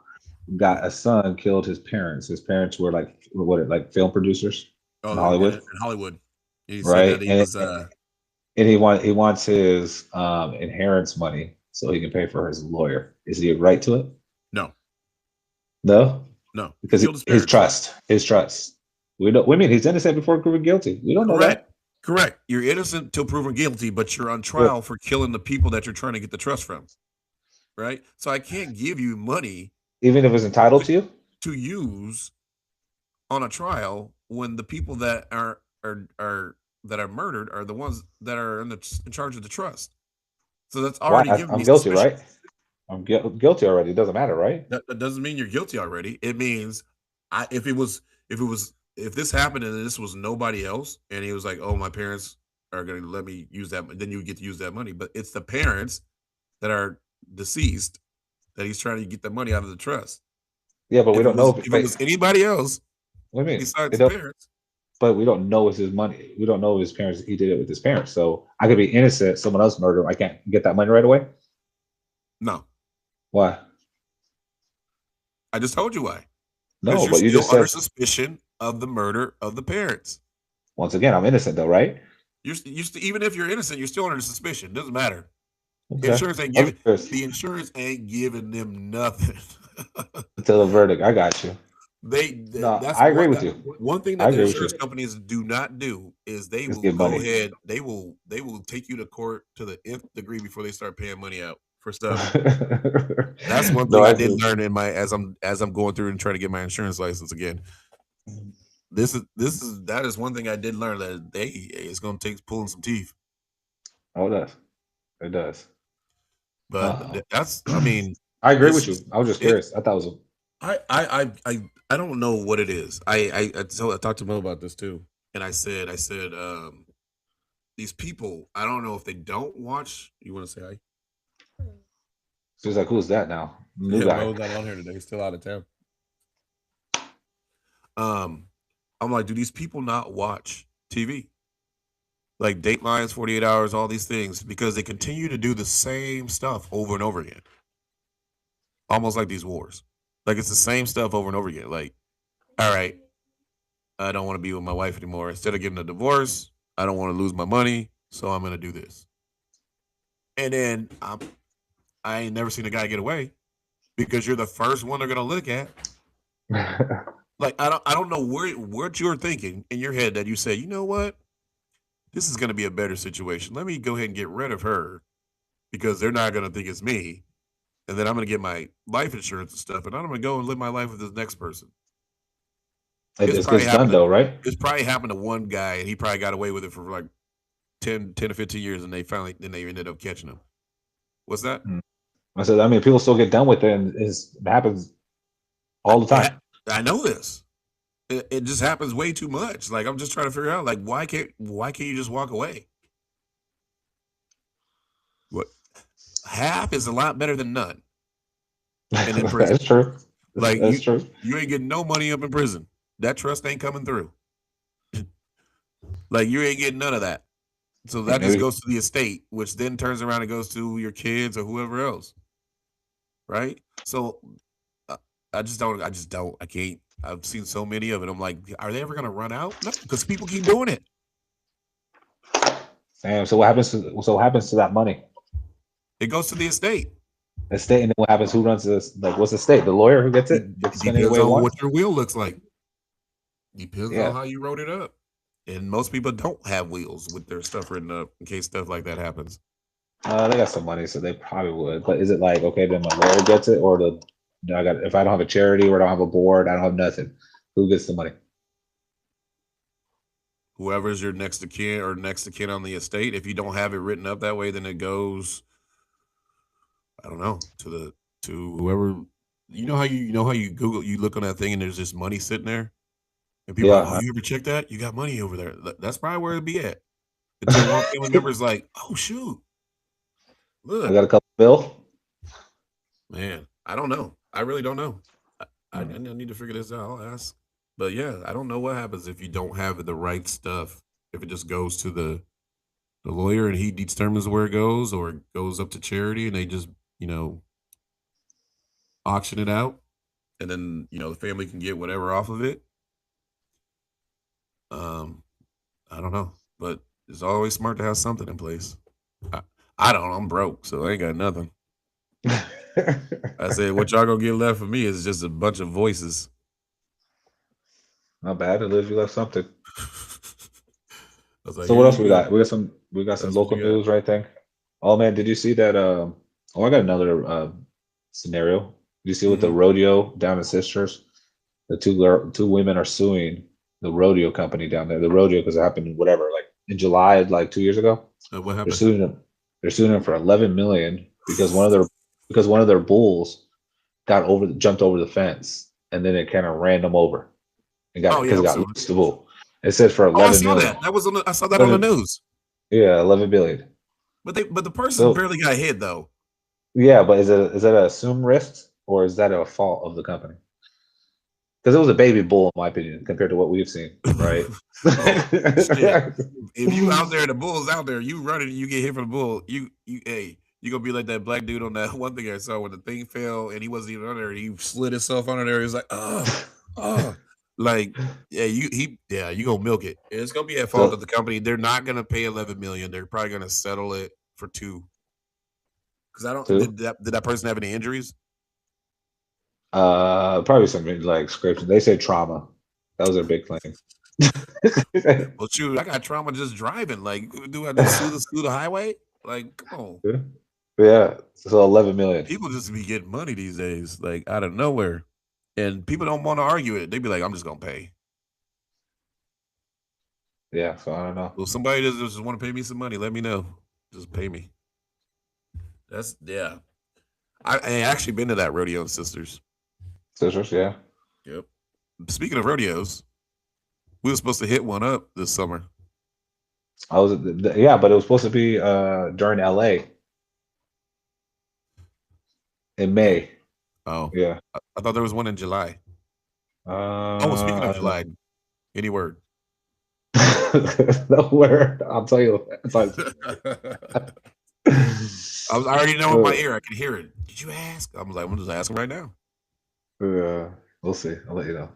got a son killed his parents. His parents were like film producers in Oh, in Hollywood, Hollywood. He said right? that he And was and he wants his inheritance money so he can pay for his lawyer. Is he right to it? no, No, no. He because killed his his parents. trust. We don't. We mean he's innocent before proven guilty. We don't know Correct. that. Correct. You're innocent till proven guilty, but you're on Yeah. trial for killing the people that you're trying to get the trust from. Right? So I can't give you money Even if it's entitled to you. to use on a trial when the people that are that are murdered are the ones that are in charge of the trust. So that's Why? already giving I'm me guilty, suspicion. right? I'm guilty already. It doesn't matter, right? That doesn't mean you're guilty already. It means if this happened and this was nobody else, and he was like, "Oh, my parents are going to let me use that," then you get to use that money. But it's the parents that are deceased that he's trying to get the money out of the trust. Yeah, but we don't know if it was anybody else what do you mean? besides his parents. But we don't know it's his money. We don't know his parents. He did it with his parents. So I could be innocent. Someone else murdered him. I can't get that money right away. No. Why? I just told you why. No, but you just under said suspicion of the murder of the parents. Once again, I'm innocent though, right? Even if you're innocent, you're still under suspicion. Doesn't matter. Okay. Insurance ain't giving the insurance ain't giving them nothing until the verdict. I got you. I agree with you. One thing that the insurance companies do not do is they will go ahead. They will take you to court to the nth degree before they start paying money out for stuff. That's one thing I did learn in my as I'm going through and trying to get my insurance license again. That is one thing I did learn that it's going to take pulling some teeth. Oh, it does. But that's, I mean, I agree with you. I was just curious. I thought it was I don't know what it is. I talked to Mo about this too, and I said, these people, I don't know if they don't watch. You want to say hi? So he's like, who's that now? Mo's not on here today. He's still out of town. I'm like, do these people not watch TV? Like Datelines, 48 Hours, all these things, because they continue to do the same stuff over and over again. Almost like these wars. Like it's the same stuff over and over again. Like, all right, I don't want to be with my wife anymore. Instead of getting a divorce, I don't want to lose my money, so I'm going to do this. And then I ain't never seen a guy get away because you're the first one they're going to look at. Like, I don't know what you're thinking in your head that you say, you know what? This is going to be a better situation. Let me go ahead and get rid of her because they're not going to think it's me. And then I'm going to get my life insurance and stuff. And I'm going to go and live my life with this next person. It's done though, right? It's probably happened to one guy and he probably got away with it for like 10 to 15 years. And they ended up catching him. What's that? I said, I mean, people still get done with it and it happens all the time. I know this. It just happens way too much. Like I'm just trying to figure out, like, why can't you just walk away? What? Half is a lot better than none. And in prison. That's true. Like that's true. You ain't getting no money up in prison. That trust ain't coming through. Like you ain't getting none of that. So that just goes to the estate, which then turns around and goes to your kids or whoever else. Right? So I can't. I've seen so many of it. I'm like, are they ever going to run out? No, because people keep doing it. Damn. So what happens to that money? It goes to the estate. Estate, and then what happens? Who runs this? Like, what's the estate? The lawyer who gets it? Depends on what your will looks like. Depends on how you wrote it up. And most people don't have wills with their stuff written up in case stuff like that happens. They got some money, so they probably would. But is it like, okay, then my lawyer gets it, or if I don't have a charity or I don't have a board, I don't have nothing. Who gets the money? Whoever's your next of kin on the estate. If you don't have it written up that way, then it goes, I don't know, to whoever. You know how you Google, you look on that thing and there's just money sitting there, and people are like, oh, you ever check that? You got money over there. That's probably where it'd be at. Until one family member's like, oh shoot, look, I got a couple bill. Man, I don't know. I really don't know. I need to figure this out. I'll ask. But yeah, I don't know what happens if you don't have the right stuff. If it just goes to the lawyer and he determines where it goes, or it goes up to charity and they just, auction it out, and then, the family can get whatever off of it. I don't know, but it's always smart to have something in place. I don't know. I'm broke, so I ain't got nothing. I said, what y'all gonna get left for me is just a bunch of voices. Not bad. At least you left something. Like, so what else we got? We got some local news, right? Thing. Oh man, did you see that? I got another scenario. Did you see with the rodeo down in Sisters? The two women are suing the rodeo company down there. The rodeo because it happened like in July, like 2 years ago. What happened? They're suing them for $11 million because one of their bulls jumped over the fence, and then it kind of ran them over and got loose the bull. It said for $11 million. I saw that on the news. Yeah, $11 billion. But the person barely got hit though. Yeah, but is that an assumed risk or is that a fault of the company? Because it was a baby bull, in my opinion, compared to what we've seen, right? Oh shit! If you out there, the bull's out there. You running, you get hit from the bull. Hey, you gonna be like that black dude on that one thing I saw when the thing fell and he wasn't even under there. He slid himself under there. He was like, like yeah, you gonna milk it. And it's gonna be at fault So, of the company. They're not gonna pay 11 million. They're probably gonna settle it for 2. Because I don't two, did that person have any injuries? probably something like scrapes. They say trauma. That was their big claim. Well, shoot, I got trauma just driving. Like, do I just sue the highway? Like, come on. Yeah, so 11 million. People just be getting money these days, like out of nowhere, and people don't want to argue it. They be like, "I'm just gonna pay." Yeah, so I don't know. Well, somebody just want to pay me some money. Let me know. Just pay me. That's yeah. I actually been to that rodeo in Sisters. Sisters, yeah. Yep. Speaking of rodeos, we were supposed to hit one up this summer. I was yeah, but it was supposed to be during LA in May. Oh, Yeah. I thought there was one in July. Oh, well, speaking of July, any word? No word. I'll tell you. I already know in my ear. I can hear it. Did you ask? I was like, I'm just asking right now. We'll see. I'll let you know.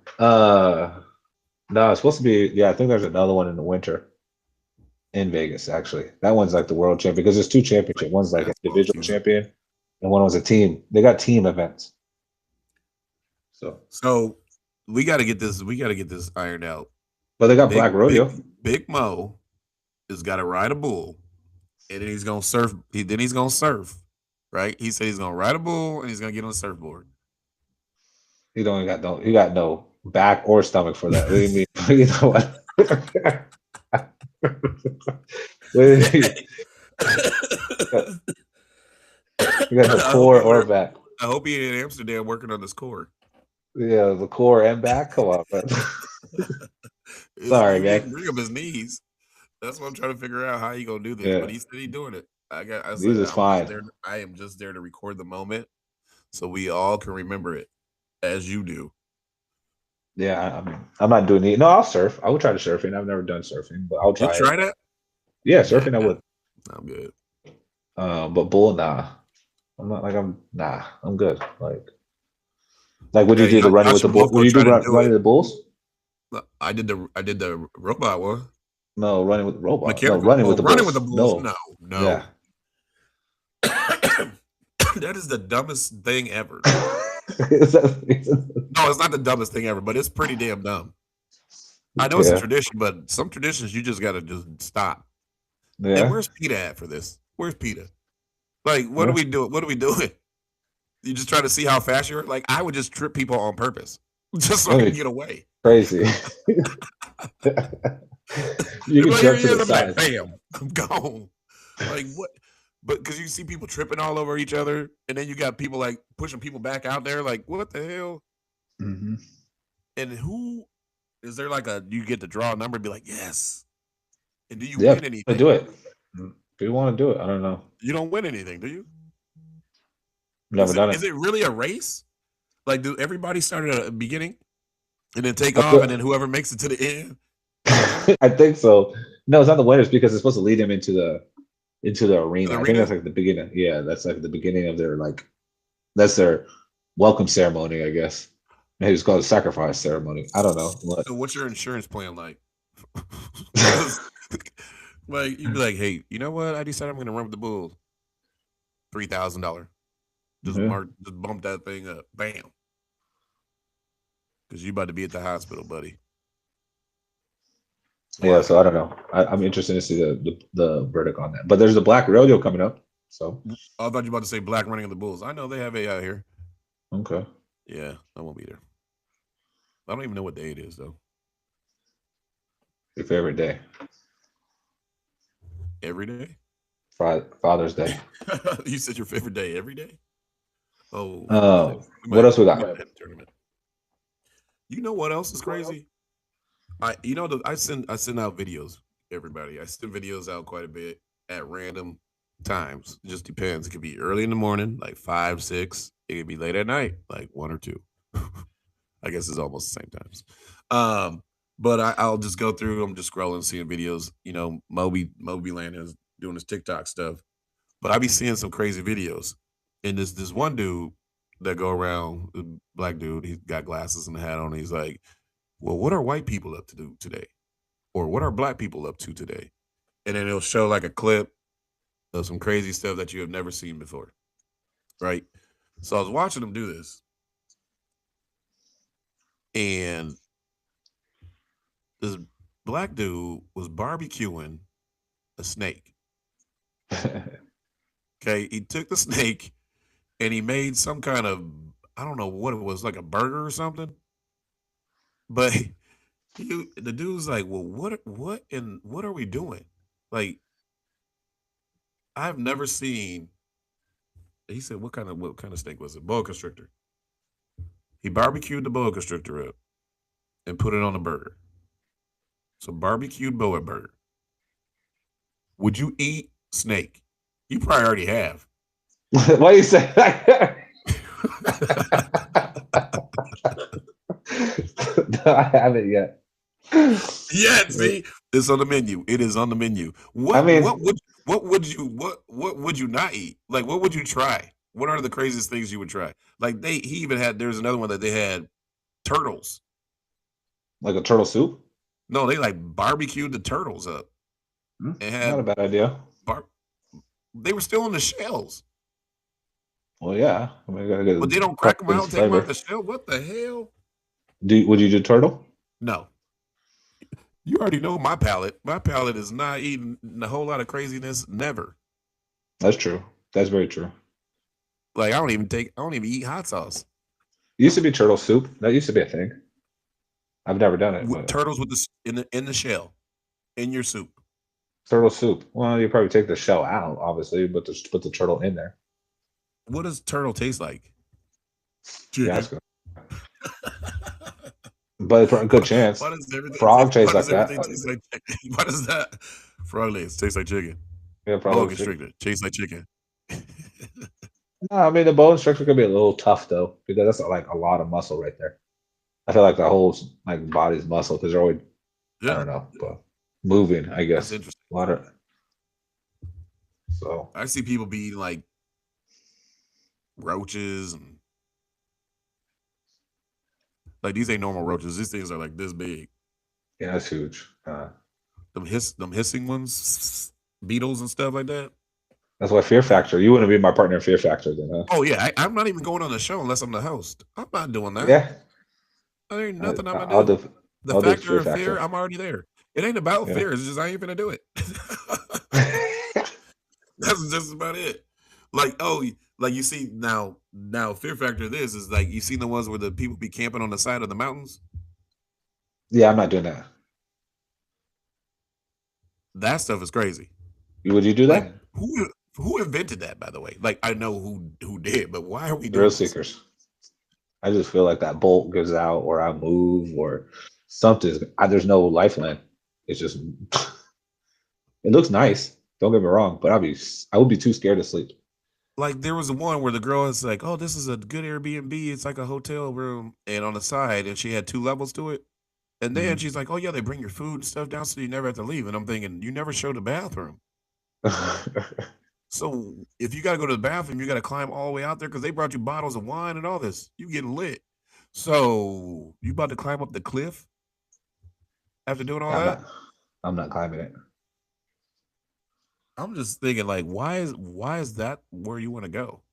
No, it's supposed to be. Yeah, I think there's another one in the winter in Vegas. Actually, that one's like the world champion because there's 2 championships. One's like an individual champion, and one was a team. They got team events. So we got to get this. We got to get this ironed out. But they got Black Rodeo. Big Mo has got to ride a bull, and then he's gonna surf. Then he's gonna surf, right? He said he's gonna ride a bull and he's gonna get on a surfboard. He got no back or stomach for that. What do you mean? You know what? You got no core or back. I hope he in Amsterdam working on this core. Yeah, the core and back. Come on, man. Sorry, man. Bring up his knees. That's what I'm trying to figure out how he gonna do this. Yeah. But he said he's doing it. These is fine. I am just there to record the moment, so we all can remember it, as you do. Yeah, I mean, I'm not doing it. No, I'll surf. I would try to surfing. I've never done surfing, but I'll try. You try that? Yeah, surfing. I would. I'm good. But bull, nah. I'm not like nah. I'm good. Like would you do the running with the bull? Would you do running the bulls? I did the robot one. No, running with the robot. Mechanical. No, running with the bulls. Running with the bulls. No. Yeah. That is the dumbest thing ever. No, it's not the dumbest thing ever, but it's pretty damn dumb. I know it's a tradition, but some traditions you just gotta just stop. Yeah. And where's PETA at for this? Where's PETA? Like, what are we doing? What are we doing? You just try to see how fast you're. Like, I would just trip people on purpose, just so I can get away. Crazy. You can jump to the side. Like, bam, I'm gone. Like what? But because you see people tripping all over each other, and then you got people like pushing people back out there. Like, what the hell? Mm-hmm. And who is there? Like you get to draw a number and be like, yes. And do you win anything? Do it. Do you want to do it? I don't know. You don't win anything, do you? Never done it. Is it really a race? Like, do everybody start at the beginning and then take off, and then whoever makes it to the end? I think so. No, it's not the winners because it's supposed to lead them into the arena. I think that's like the beginning. Yeah, that's like the beginning of their that's their welcome ceremony, I guess. Maybe it's called a sacrifice ceremony. I don't know. So what's your insurance plan like? Like you'd be like, hey, you know what? I decided I'm gonna run with the bulls. $3,000. Just bump that thing up. Bam. Because you about to be at the hospital, buddy. Yeah, so I don't know. I'm interested to see the verdict on that. But there's the Black Rodeo coming up. So I thought you were about to say Black Running of the Bulls. I know they have AI here. Okay. Yeah, I won't be there. I don't even know what day it is though. Your favorite day? Every day? Father's Day. You said your favorite day every day? Oh. What else we got? Tournament. You know what else is crazy? I send out videos, everybody. I send videos out quite a bit at random times. It just depends. It could be early in the morning, like 5, 6. It could be late at night, like 1 or 2. I guess it's almost the same times. But I'll just go through. I'm just scrolling, seeing videos. You know, Moby Land is doing his TikTok stuff, but I be seeing some crazy videos. And this one dude that go around, black dude, he's got glasses and a hat on. He's like, "Well, what are white people up to do today, or what are black people up to today?" And then it'll show like a clip of some crazy stuff that you have never seen before, right? So I was watching him do this, and this black dude was barbecuing a snake. Okay, he took the snake and he made some kind of, I don't know what it was, like a burger or something. But the dude's like, "Well, what are we doing?" Like, I've never seen. He said, what kind of snake was it? Boa constrictor. He barbecued the boa constrictor up and put it on a burger. So barbecued boa burger. Would you eat snake? You probably already have. Why you say that? No, I haven't yet. Yeah, see, it's on the menu. It is on the menu. What would you not eat? Like, what would you try? What are the craziest things you would try? Like he even had. There's another one that they had turtles. Like a turtle soup? No, they like barbecued the turtles up. And had, not a bad idea. They were still in the shells. Well, yeah. I mean, but they don't crack them out, take them out the shell. What the hell? Would you do turtle? No. You already know my palate. My palate is not eating a whole lot of craziness. Never. That's true. That's very true. Like I don't even eat hot sauce. It used to be turtle soup. That used to be a thing. I've never done it. With turtles with in the shell, in your soup. Turtle soup. Well, you probably take the shell out, obviously, but just put the turtle in there. What does turtle taste like? Yeah, but for a good chance. Frog tastes like that. Why does that? Frog legs taste like chicken. Yeah, boa constrictor tastes like chicken. No, I mean the boa constrictor could be a little tough though, because that's like a lot of muscle right there. I feel like the whole like body's muscle because they're always I don't know, but moving. I guess that's interesting. A lot of. So I see people be eating like roaches and like these ain't normal roaches. These things are like this big. Yeah, that's huge. Them hissing ones, beetles and stuff like that. That's why Fear Factor. You wouldn't be my partner in Fear Factor, then, huh? Oh yeah, I'm not even going on the show unless I'm the host. I'm not doing that. Yeah, there ain't nothing I'm gonna do. The factor of fear, I'm already there. It ain't about fear. It's just I ain't gonna do it. That's just about it. Like like you see now Fear Factor. This is like you seen the ones where the people be camping on the side of the mountains. Yeah, I'm not doing that. That stuff is crazy. Would you do that? Like, who invented that, by the way? Like I know who did, but why are we doing Thrill seekers? I just feel like that bolt goes out, or I move, or something. There's no lifeline. It's just it looks nice. Don't get me wrong, but I would be too scared to sleep. Like there was one where the girl is like, "Oh, this is a good Airbnb. It's like a hotel room," and on the side, and she had 2 levels to it. And then she's like, "Oh yeah, they bring your food and stuff down, so you never have to leave." And I'm thinking, you never showed the bathroom. So if you got to go to the bathroom, you got to climb all the way out there because they brought you bottles of wine and all this. You getting lit. So you about to climb up the cliff after doing all that? I'm not climbing it. I'm just thinking, like, why is that where you want to go?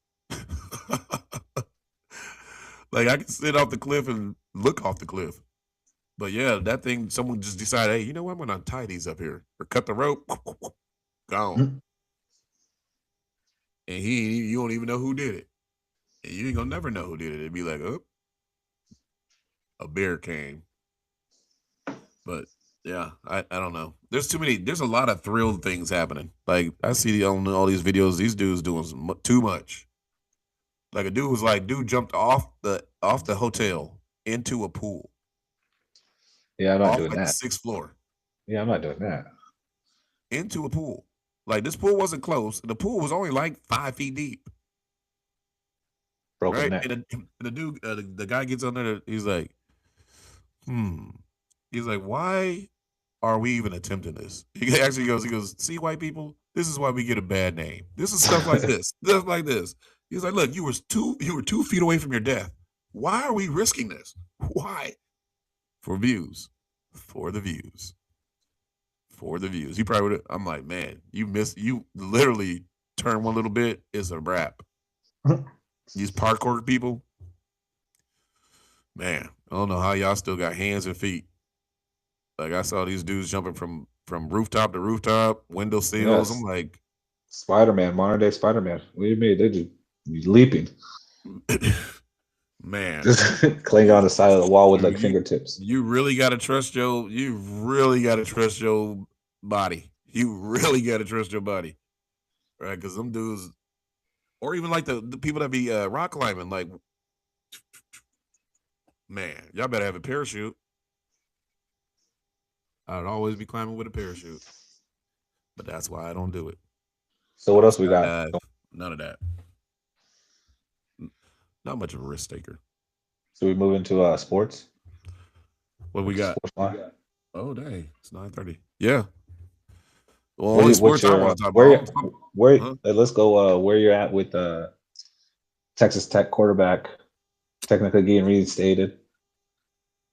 Like I can sit off the cliff and look off the cliff. But yeah, that thing, someone just decided, hey, you know what? I'm going to untie these up here or cut the rope. Gone. And you don't even know who did it. And you ain't going to never know who did it. It'd be like, oh, a bear came. But yeah, I don't know. There's a lot of thrill things happening. Like I see on all these videos, these dudes doing too much. Like a dude jumped off the hotel into a pool. Yeah, I'm not doing that. The 6th floor. Yeah, I'm not doing that. Into a pool. Like this pool wasn't close. The pool was only like 5 feet deep. Broken Right? neck. And the dude, the guy gets on there. He's like, He's like, why are we even attempting this? He actually goes, see, white people, this is why we get a bad name. This is stuff like this, stuff like this. He's like, look, you were 2 feet away from your death. Why are we risking this? Why? For views, for the views, for the views. He probably would. I'm like, man, you literally turn one little bit, it's a wrap. These parkour people, man, I don't know how y'all still got hands and feet. Like I saw these dudes jumping from rooftop to rooftop, window sills. Yes. I'm like, Spider-Man, modern day Spider-Man. What do you mean? They're just leaping. man, Just clinging on the side of the wall with like fingertips. You really gotta trust your body. You really gotta trust your body. Right? Because them dudes, or even like the people that be rock climbing, like, man, y'all better have a parachute. I'd always be climbing with a parachute. But that's why I don't do it. So what else we got? None of that. Not much of a risk taker. So we move into sports. What we got? Sports. Oh dang, it's 9:30. Yeah. Well, Where, only sports I want to talk about. Let's go. Where you're at with Texas Tech quarterback technically getting reinstated,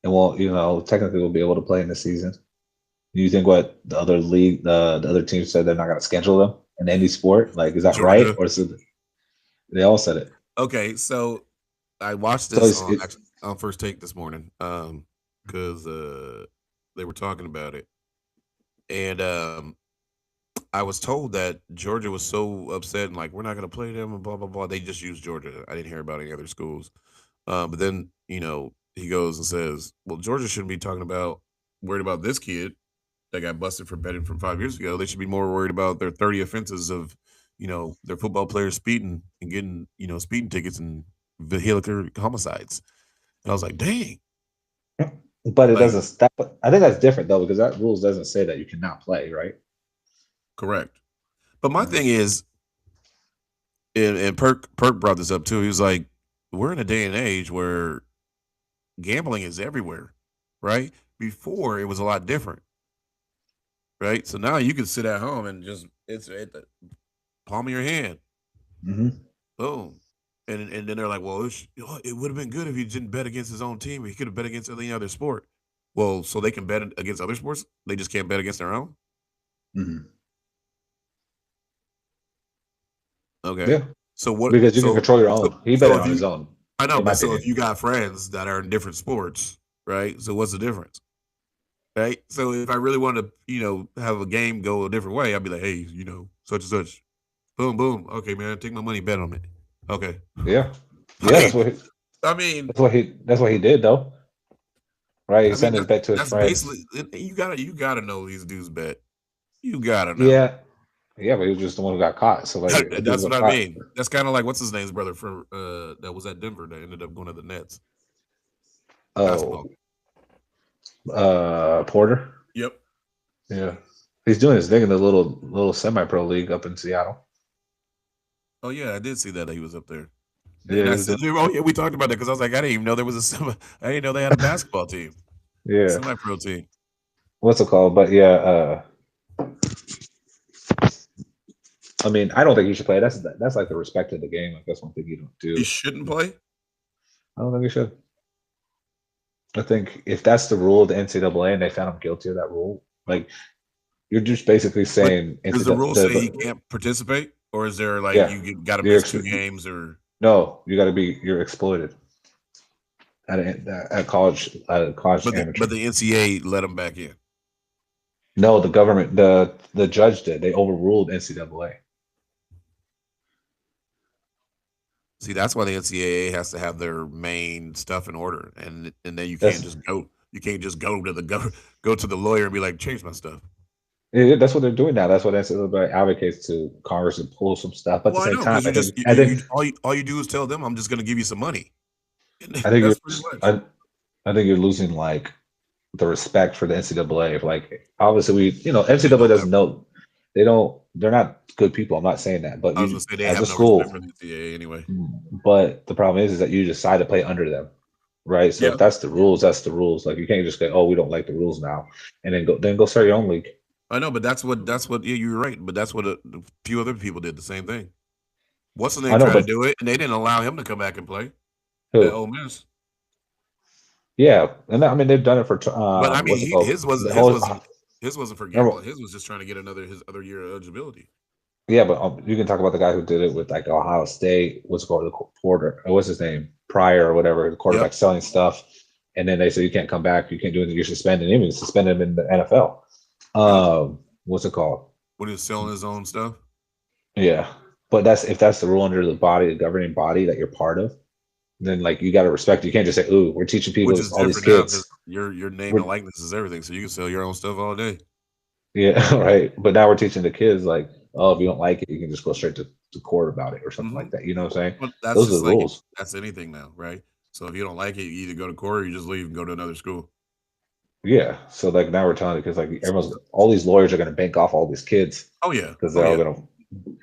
and technically we'll be able to play in the season. Do you think what the other league, the other teams said they're not going to schedule them in any sport? Like, is that Georgia. right, or is it? They all said it. Okay, so I watched this on First Take this morning because they were talking about it, and I was told that Georgia was so upset and like we're not going to play them and blah blah blah. They just used Georgia. I didn't hear about any other schools, but then he goes and says, "Well, Georgia shouldn't be worried about this kid that got busted for betting from 5 years ago. They should be more worried about their 30 offenses of, their football players speeding and getting, speeding tickets and vehicular homicides." And I was like, dang. But it doesn't. I think that's different though, because that rules doesn't say that you cannot play, right? Correct. But my thing is, and Perk brought this up too. He was like, we're in a day and age where gambling is everywhere, right? Before it was a lot different. Right, so now you can sit at home and it's at the palm of your hand. Mm-hmm. Boom, and then they're like, "Well, it would have been good if he didn't bet against his own team. He could have bet against any other sport." Well, so they can bet against other sports. They just can't bet against their own. Mm-hmm. Okay. Yeah. So what? Because you can control your own. He bet on his own. I know, but so if you got friends that are in different sports, right? So what's the difference? Right. So if I really want to, have a game go a different way, I'd be like, hey, such and such. Boom, boom. Okay, man, take my money, bet on it. Okay. Yeah. Yeah. That's what he did though. Right. He sent his bet to his friends. Basically, you gotta know these dudes bet. You gotta know. Yeah. Yeah, but he was just the one who got caught. So like that's what I mean. That's kind of like what's his name's brother from that was at Denver that ended up going to the Nets. Oh. Porter. Yep. Yeah, he's doing his thing in the little semi-pro league up in Seattle. Oh yeah, I did see that he was up there. Yeah, we talked about that because I was like, I didn't even know there was I didn't know they had a basketball team. Yeah, semi-pro team. What's it called? But yeah, I mean, I don't think he should play. That's like the respect of the game. Like that's one thing you don't do. He shouldn't play. I don't think he should. I think if that's the rule of the NCAA and they found him guilty of that rule, like you're just basically saying. Does the rule say he can't participate, or is there like you got to miss 2 games, or no? You got to you're exploited at college. But the NCAA let him back in. No, the government, the judge did. They overruled NCAA. See, that's why the NCAA has to have their main stuff in order, and then you can't just go. You can't just go to the lawyer and be like, change my stuff. Yeah, that's what they're doing now. That's what NCAA advocates to Congress to pull some stuff. But at the same time, all you do is tell them, I'm just going to give you some money. I think you're losing like the respect for the NCAA. Like obviously NCAA doesn't know. They don't they're not good people. I'm not saying that, but I was you gonna say they as a have no respect school. for the NCAA anyway. But the problem is that you decide to play under them, right? So Yeah, if that's the rules, that's the rules. Like you can't just go, oh, we don't like the rules now, and then go start your own league. I know, but that's what. Yeah, you're right. But that's what a few other people did the same thing. What's the I name know, tried to but do it, and they didn't allow him to come back and play at who? Ole Miss. Yeah, and I mean they've done it for But I mean, what's it called? his wasn't The his whole wasn't his wasn't for remember, gambling. His was just trying to get his other year of eligibility. yeah, but you can talk about the guy who did it with like Ohio State. What's it called? The quarter. What's his name? Pryor or whatever. The Yep. quarterback selling stuff, and then they say you can't come back. You can't do anything. You're suspended. Even suspended him in the NFL. Yep. What's it called? When he was selling his own stuff. Yeah, but that's if that's the rule under the body, the governing body that you're part of, then like you got to respect. You can't just say, "Ooh, we're teaching people Which this, is all these different now because kids." your name and We're, likeness is everything, so you can sell your own stuff all day. yeah, right. But now we're teaching the kids like, "Oh, if you don't like it, you can just go straight to court about it or something Hmm. like that." You know what I'm saying? But that's Those are just the like rules. that's anything now, right? So if you don't like it, you either go to court or you just leave and go to another school. Yeah. So like now we're telling because like everyone's all these lawyers are going to bank off all these kids Oh yeah, because oh they're all yeah. going to.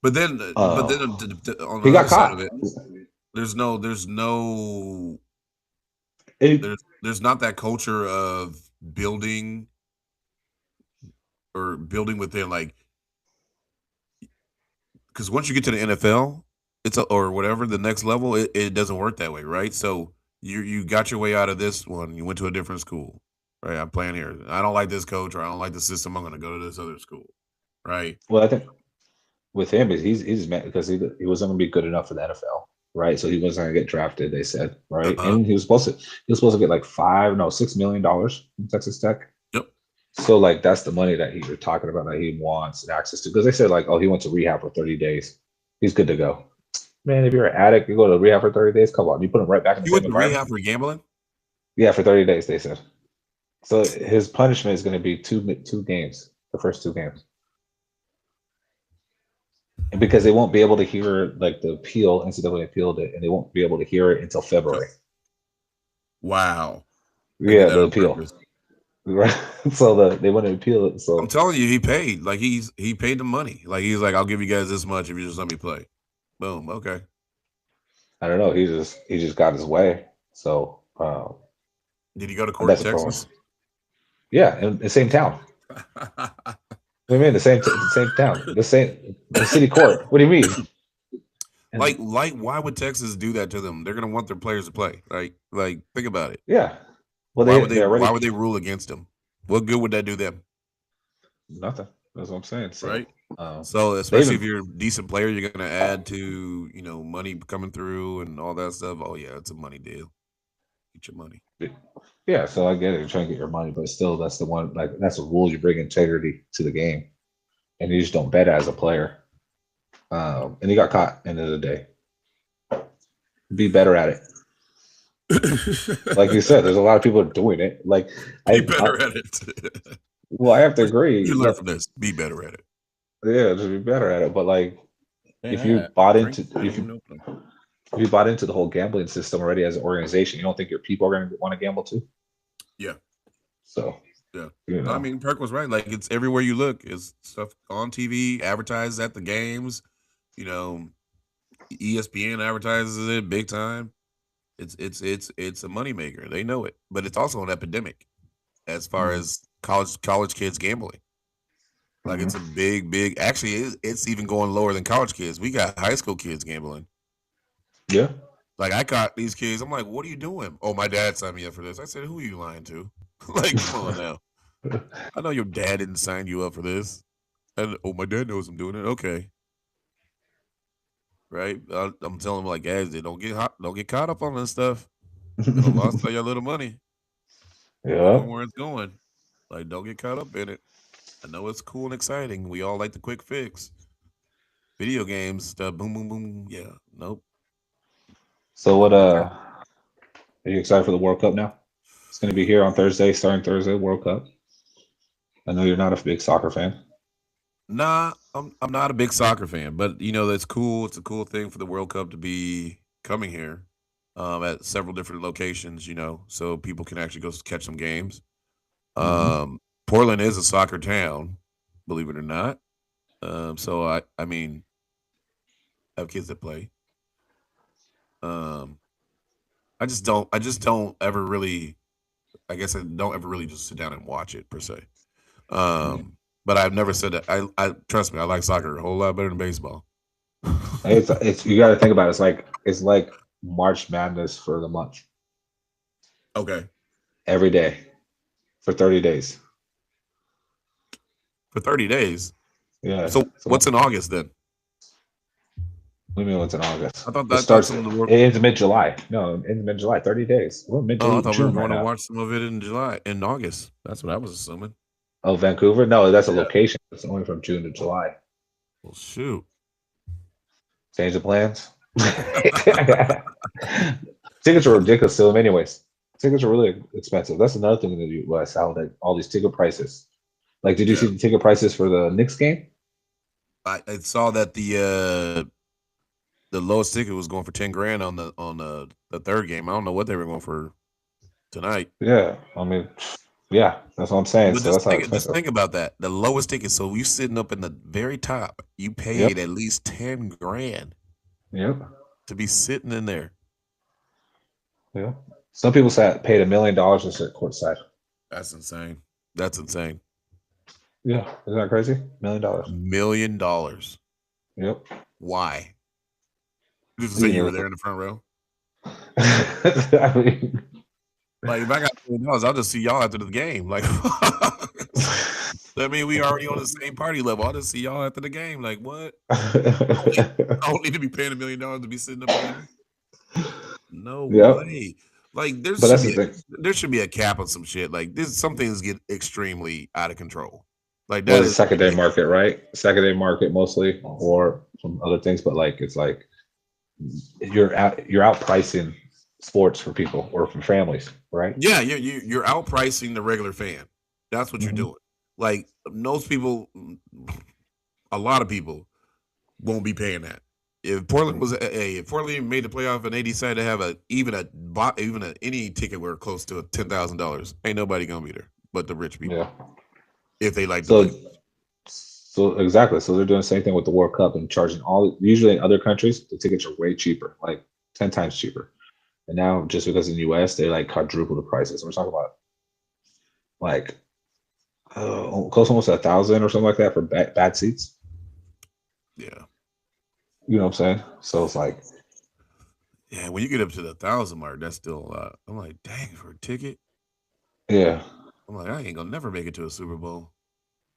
But then on the He got other side of caught. it, there's no It, there's not that culture of building building within like because once you get to the NFL, or whatever the next level, it doesn't work that way, right? So you got your way out of this one. You went to a different school, right? I'm playing here. I don't like this coach, or I don't like the system. I'm going to go to this other school, right? well, I think with him is he's mad because he wasn't going to be good enough for the NFL, right? So he wasn't going to get drafted. They said, right, Uh-huh. and he was supposed to get like $6 million from Texas Tech. Yep. So like that's the money that he was talking about that he wants access to because they said like, oh, he went to rehab for 30 days. He's good to go. Man, if you're an addict, you go to rehab for 30 days. Come on, you put him right back in the You same went to environment. rehab for gambling. Yeah, for 30 days they said. So his punishment is going to be two games, the first two games. And because they won't be able to hear like the appeal, NCAA appealed it, and they won't be able to hear it until February. Wow. They did Yeah, that the on appeal. purpose. Right. So they want to appeal it. I'm So telling you, he paid. Like he paid the money. Like he's like, I'll give you guys this much if you just let me play. Boom. Okay. I don't know. He just got his way. So Did he go to court in that's a problem. Texas? Yeah, in the same town. What do you mean the same town, the city court? What do you mean? like why would Texas do that to them? They're gonna want their players to play. Like think about it. Yeah. Well, Why would they already why would they rule against them? What good would that do them? nothing. That's what I'm saying. So Right. um, So they especially if even you're a decent player, you're gonna add to money coming through and all that stuff. Oh yeah, it's a money deal. Get your money. yeah. So I get it. You're trying to get your money, but still, that's the one. Like that's a rule. You bring integrity to the game, and you just don't bet as a player. And he got caught. End of the day, be better at it. Like you said, there's a lot of people doing it. Like Be better at it. well, I have to agree. You learn from this. Be better at it. Yeah, just be better at it. But like, if you bought into the whole gambling system already as an organization, you don't think your people are going to want to gamble too? Yeah. So Yeah. you I know, mean, Perk was right. Like it's everywhere you look. It's stuff on TV, advertised at the games. You know, ESPN advertises it big time. It's a moneymaker. They know it, but it's also an epidemic as far Mhm. as college kids gambling. Like it's a big. Actually, it's even going lower than college kids. We got high school kids gambling. Yeah. Like I caught these kids. I'm like, what are you doing? Oh, my dad signed me up for this. I said, who are you lying to? Like, come on now. I know your dad didn't sign you up for this. And oh, my dad knows I'm doing it. Okay, right. I'm telling them like, guys, they don't get caught up on this stuff. You're gonna lost all your little money. Look Yeah. on where it's going. Like, don't get caught up in it. I know it's cool and exciting. We all like the quick fix. Video games, stuff, boom, boom, boom. Yeah, nope. So what? Don't want that. Are you excited for the World Cup now? It's going to be here on Thursday, starting Thursday. World Cup. I know you're not a big soccer fan. Nah, I'm not a big soccer fan, but that's cool. It's a cool thing for the World Cup to be coming here, at several different locations. So people can actually go catch some games. Hmm. Portland is a soccer town, believe it or not. So I mean, I have kids that play. Um, I just don't ever really. I guess I don't ever really just sit down and watch it per se. But I've never said that. I trust me. I like soccer a whole lot better than baseball. It's you got to think about it. It's like March Madness for the month. Okay. Every day for 30 days. For 30 days. Yeah. So what's in August then? What do you mean what's in August? I thought that starts. It ends mid-July. No, it ends mid-July. 30 days. We're mid-June. I thought we were going to watch some of it in August. That's what I was assuming. Oh, Vancouver? No, that's a location. It's only from June to July. Well, shoot. Change the plans. Tickets are ridiculous to them, anyways. Tickets are really expensive. That's another thing in the U.S. How all these ticket prices. Like, did you see the ticket prices for the Knicks game? I saw that the lowest ticket was going for $10,000 on the third game. I don't know what they were going for tonight. Yeah, I mean, yeah, that's what I'm saying. But so just think about that. The lowest ticket. So you sitting up in the very top. You paid at least $10,000. Yep. To be sitting in there. Yeah. Some people paid $1 million to sit courtside. That's insane. That's insane. Yeah, isn't that crazy? $1 million. $1 million. Yep. Why? Just to say you were there in the front row. I mean, like if I got $1 million, I'll just see y'all after the game. Like, I mean, we already on the same party level. I'll just see y'all after the game. Like, what? I don't need to be paying $1 million to be sitting up there. No way. Like, there should be a cap on some shit. Like, some things get extremely out of control. Like that is secondary market, right? Secondary market mostly, or some other things. But like, it's like you're outpricing sports for people or for families, right? Yeah, you're outpricing the regular fan. That's what you're doing. Like most people, a lot of people won't be paying that. If Portland if Portland made the playoff and they decided to have even any ticket were close to $10,000, ain't nobody gonna be there but the rich people. Yeah. If they like so exactly. So they're doing the same thing with the World Cup and charging usually in other countries the tickets are way cheaper, like 10 times cheaper. And now just because in the US they like quadruple the prices. We're talking about like close almost 1,000 or something like that for bad seats. Yeah. You know what I'm saying? So it's like, yeah, when you get up to the 1,000 mark, that's still a lot. I'm like, dang, for a ticket. Yeah. I'm like, I ain't gonna never make it to a Super Bowl.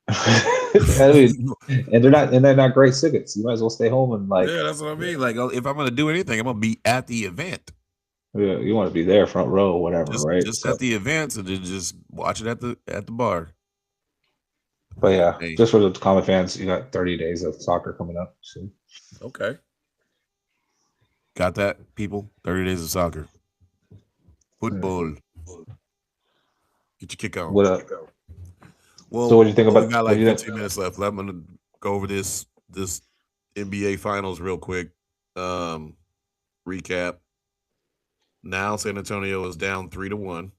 I mean, and they're not great tickets. You might as well stay home and like. Yeah, that's what I mean. Like, if I'm gonna do anything, I'm gonna be at the event. Yeah, you want to be there, front row, whatever, right? Just at the event, so just watch it at the bar. But yeah, just for the common fans, you got 30 days of soccer coming up soon. Okay. Got that, people? 30 days of soccer. Football. Get your kick on. What up? Well, so what do you think about? We got like 15 minutes left. I'm gonna go over this NBA Finals real quick. Recap. Now San Antonio is down 3-1.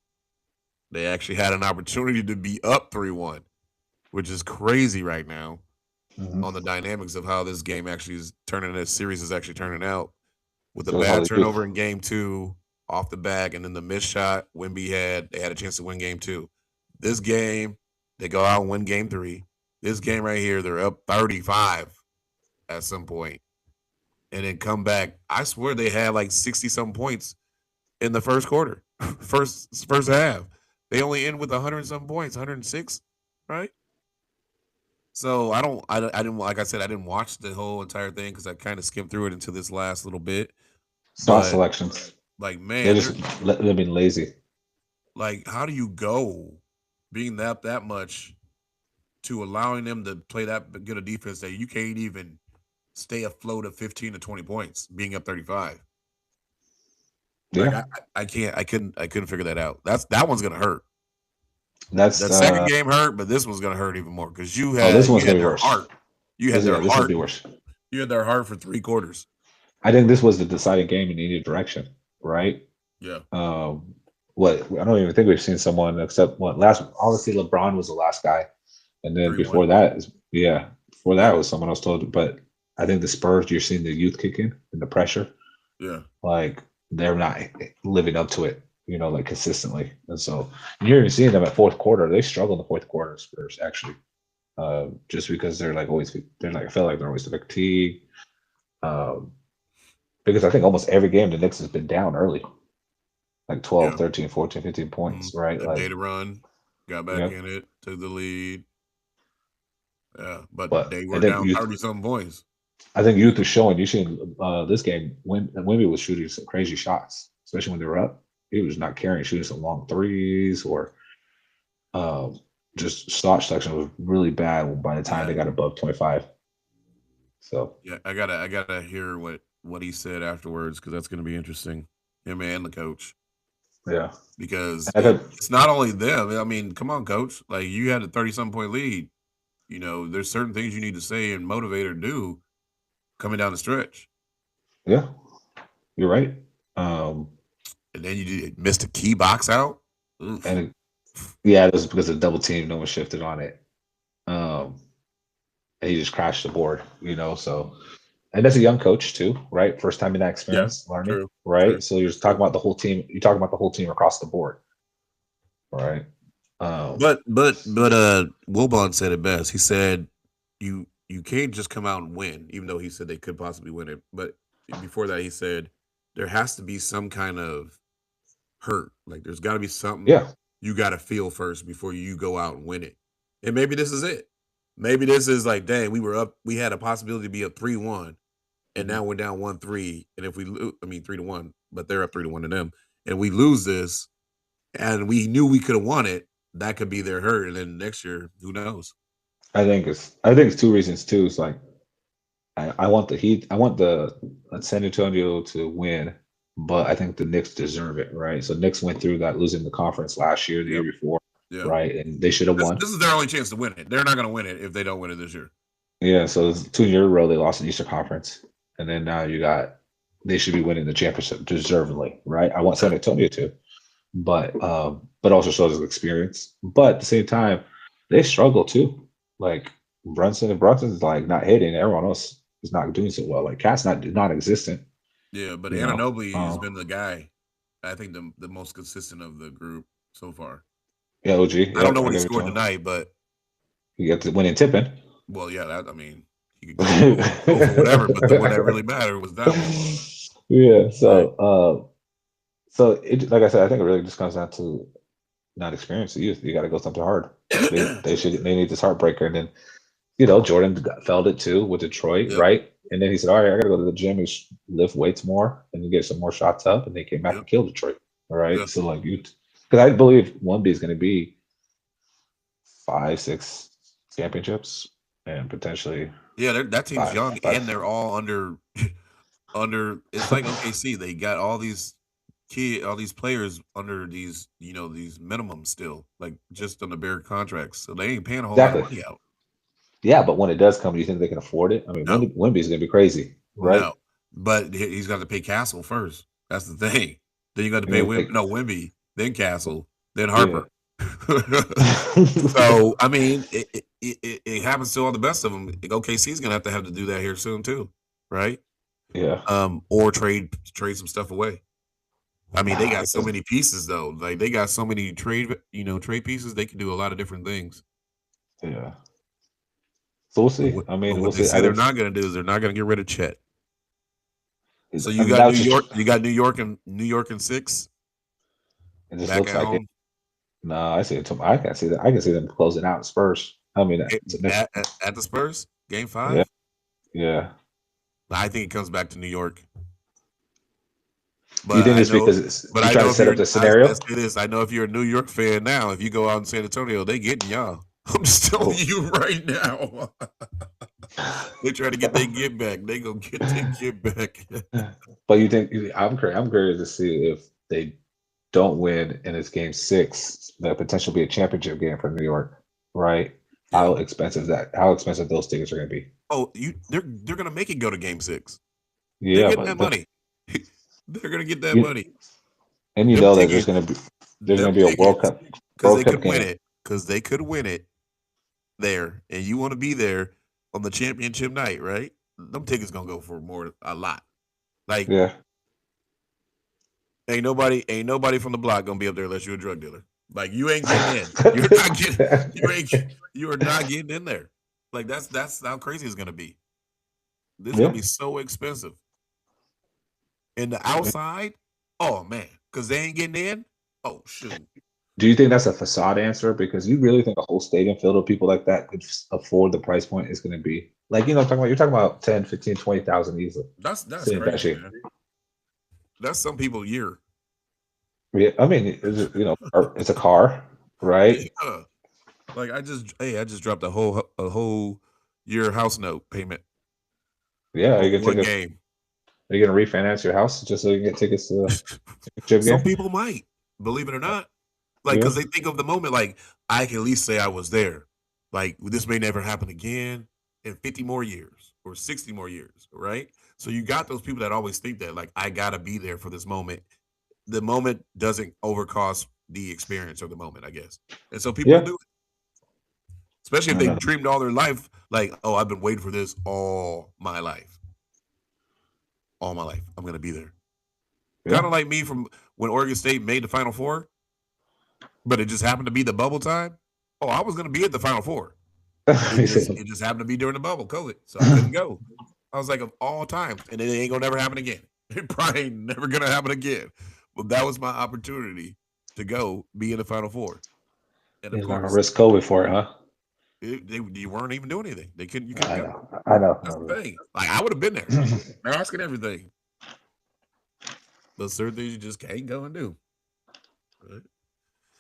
They actually had an opportunity to be up 3-1, which is crazy right now on the dynamics of how this game actually is turning. This series is actually turning out with a bad turnover in game 2 off the back, and then the missed shot Wemby they had a chance to win game 2. This game, they go out and win game 3. This game right here, they're up 35 at some point, and then come back. I swear they had like 60-some points in the first quarter, first half. They only end with 100-some points, 106, right? So I didn't like I said, I didn't watch the whole entire thing because I kind of skimmed through it into this last little bit. Spot selections. Like, man, they're being lazy. Like, how do you go being that much to allowing them to play that good a defense that you can't even stay afloat at 15 to 20 points, being up 35? Yeah. Like I couldn't figure that out. That one's gonna hurt. That second game hurt, but this one's gonna hurt even more because you had this one's gonna be worse. Heart. You had their heart. Be worse. You had their heart for 3 quarters. I think this was the deciding game in either direction, right? Yeah. I don't even think we've seen someone except obviously LeBron was the last guy, and then 3-1. before that Before that, it was someone else told. But I think the Spurs, you're seeing the youth kick in and the pressure. Yeah. Like they're not living up to it, like consistently. And so you're even seeing them at fourth quarter. They struggle in the fourth quarter, Spurs actually, just because they're like always. They're like I feel like they're always fatigued. Because I think almost every game the Knicks has been down early, like 12, 13, 14, 15 points, right? That Like data run, got back in it, took the lead. Yeah, but they were down 30-something points. I think youth is showing. You seen this game when Wemby was shooting some crazy shots, especially when they were up. He was not carrying, shooting some long threes or just shot selection was really bad by the time they got above 25. So yeah, I gotta hear what he said afterwards because that's going to be interesting. Him and the coach. Yeah, because it's not only them. I mean, come on, coach. Like you had a 30-something point lead. There's certain things you need to say and motivate or do coming down the stretch. Yeah, you're right. And then you missed a key box out. Oof. And yeah, it was because of double team. No one shifted on it. And he just crashed the board, so. And that's a young coach too, right? First time in that experience, learning, true, right? True. So you're talking about the whole team. You're talking about the whole team across the board, right? But Wilbon said it best. He said, "You can't just come out and win," even though he said they could possibly win it. But before that, he said there has to be some kind of hurt. Like there's got to be something. Yeah. You got to feel first before you go out and win it. And maybe this is it. Maybe this is like, dang, we were up. We had a possibility to be up 3-1. And now we're down 1-3, and if we 3-1, but they're up 3-1 to them, and we lose this, and we knew we could have won it, that could be their hurt, and then next year, who knows? I think it's two reasons too. It's like I want the Heat, I want the San Antonio to win, but I think the Knicks deserve it, right? So Knicks went through that losing the conference last year, the year before, right, and they should have won. This is their only chance to win it. They're not going to win it if they don't win it this year. Yeah, so 2 years in a row they lost in the Eastern Conference. And then now they should be winning the championship deservedly, right? I want San Antonio to, but also shows experience. But at the same time, they struggle too. Like Brunson's like not hitting. Everyone else is not doing so well. Like Cat's not non-existent. Yeah, but Anunoby has been the guy. I think the most consistent of the group so far. Yeah, OG. I don't know what he scored tonight, but he got the win in tipping. Well, yeah, you could go for whatever, but the one that really mattered was that one. Yeah. So, it, like I said, I think it really just comes down to not experience. You got to go something hard. They need this heartbreaker, and then Jordan felt it too with Detroit, right? And then he said, "All right, I got to go to the gym and lift weights more, and you get some more shots up." And they came back and killed Detroit. All right, so like because I believe Wemby is going to be 5-6 championships and potentially. Yeah, that team's young, and they're all under. It's like OKC. They got all these players under these minimums still, like just on the bare contracts. So they ain't paying a whole lot of money out. Yeah, but when it does come, do you think they can afford it? I mean, Wemby's gonna be crazy, right? No, but he's got to pay Castle first. That's the thing. Then you got to pay Wemby, then Castle, then Harper. Yeah. So I mean, it happens to all the best of them. OKC's gonna have to do that here soon too, right? Yeah. Or trade some stuff away. I mean, they got so many pieces though. Like they got so many trade pieces. They can do a lot of different things. Yeah. So we'll see. I mean, what they're not going to do is they're not going to get rid of Chet. So you got New York. You got New York and 6. It just looks like it. No, I see it. I can see that. I can see them closing out Spurs. I mean, at the Spurs, Game 5. Yeah. I think it comes back to New York. But you think it's because you're trying to set up the scenario? It is. I know if you're a New York fan now, if you go out in San Antonio, they getting y'all. I'm just telling you right now. They try to get their get back. They gonna get their get back. But you think I'm curious to see if they don't win and it's Game 6, that potential be a championship game for New York, right? Yeah. How expensive those tickets are gonna be? Oh, they're gonna make it go to Game 6. Yeah, they're getting that money. They're gonna get that money. And you know that there's gonna be a World Cup because they could win it. Because they could win it there, and you want to be there on the championship night, right? Them tickets gonna go for a lot. Like, Yeah. ain't nobody from the block gonna be up there unless you're a drug dealer. Like, you ain't getting in. You're not getting. You are not getting in there. Like, that's how crazy it's gonna be. This is gonna be so expensive. And the outside, oh man, because they ain't getting in. Oh shoot. Do you think that's a facade answer? Because you really think a whole stadium filled with people like that could afford the price point is going to be? Like, you're talking about 10, 15, 20,000 easily. That's crazy, man. That's some people a year. Yeah, I mean, it's a car, right? Yeah. Like, I just dropped a whole year house note payment. Yeah, you can take game. Are you gonna refinance your house just so you can get tickets to the chip game? Some people might, believe it or not. Like, because they think of the moment, like, I can at least say I was there. Like, this may never happen again in 50 more years or 60 more years, right? So you got those people that always think that, like, I got to be there for this moment. The moment doesn't overcost the experience of the moment, I guess. And so people do it. Especially if they dreamed all their life, like, oh, I've been waiting for this all my life. All my life. I'm going to be there. Yeah. Kind of like me from when Oregon State made the Final Four. But it just happened to be the bubble time. Oh, I was going to be at the Final Four. It just happened to be during the bubble, COVID. So I couldn't go. I was like, of all times. And it ain't going to never happen again. It probably ain't never going to happen again. But that was my opportunity to go be in the Final Four. And of course, risk COVID for it, huh? You weren't even doing anything. You couldn't go. I know. That's the thing. Like, I would have been there. Asking everything. But certain things you just can't go and do. Right?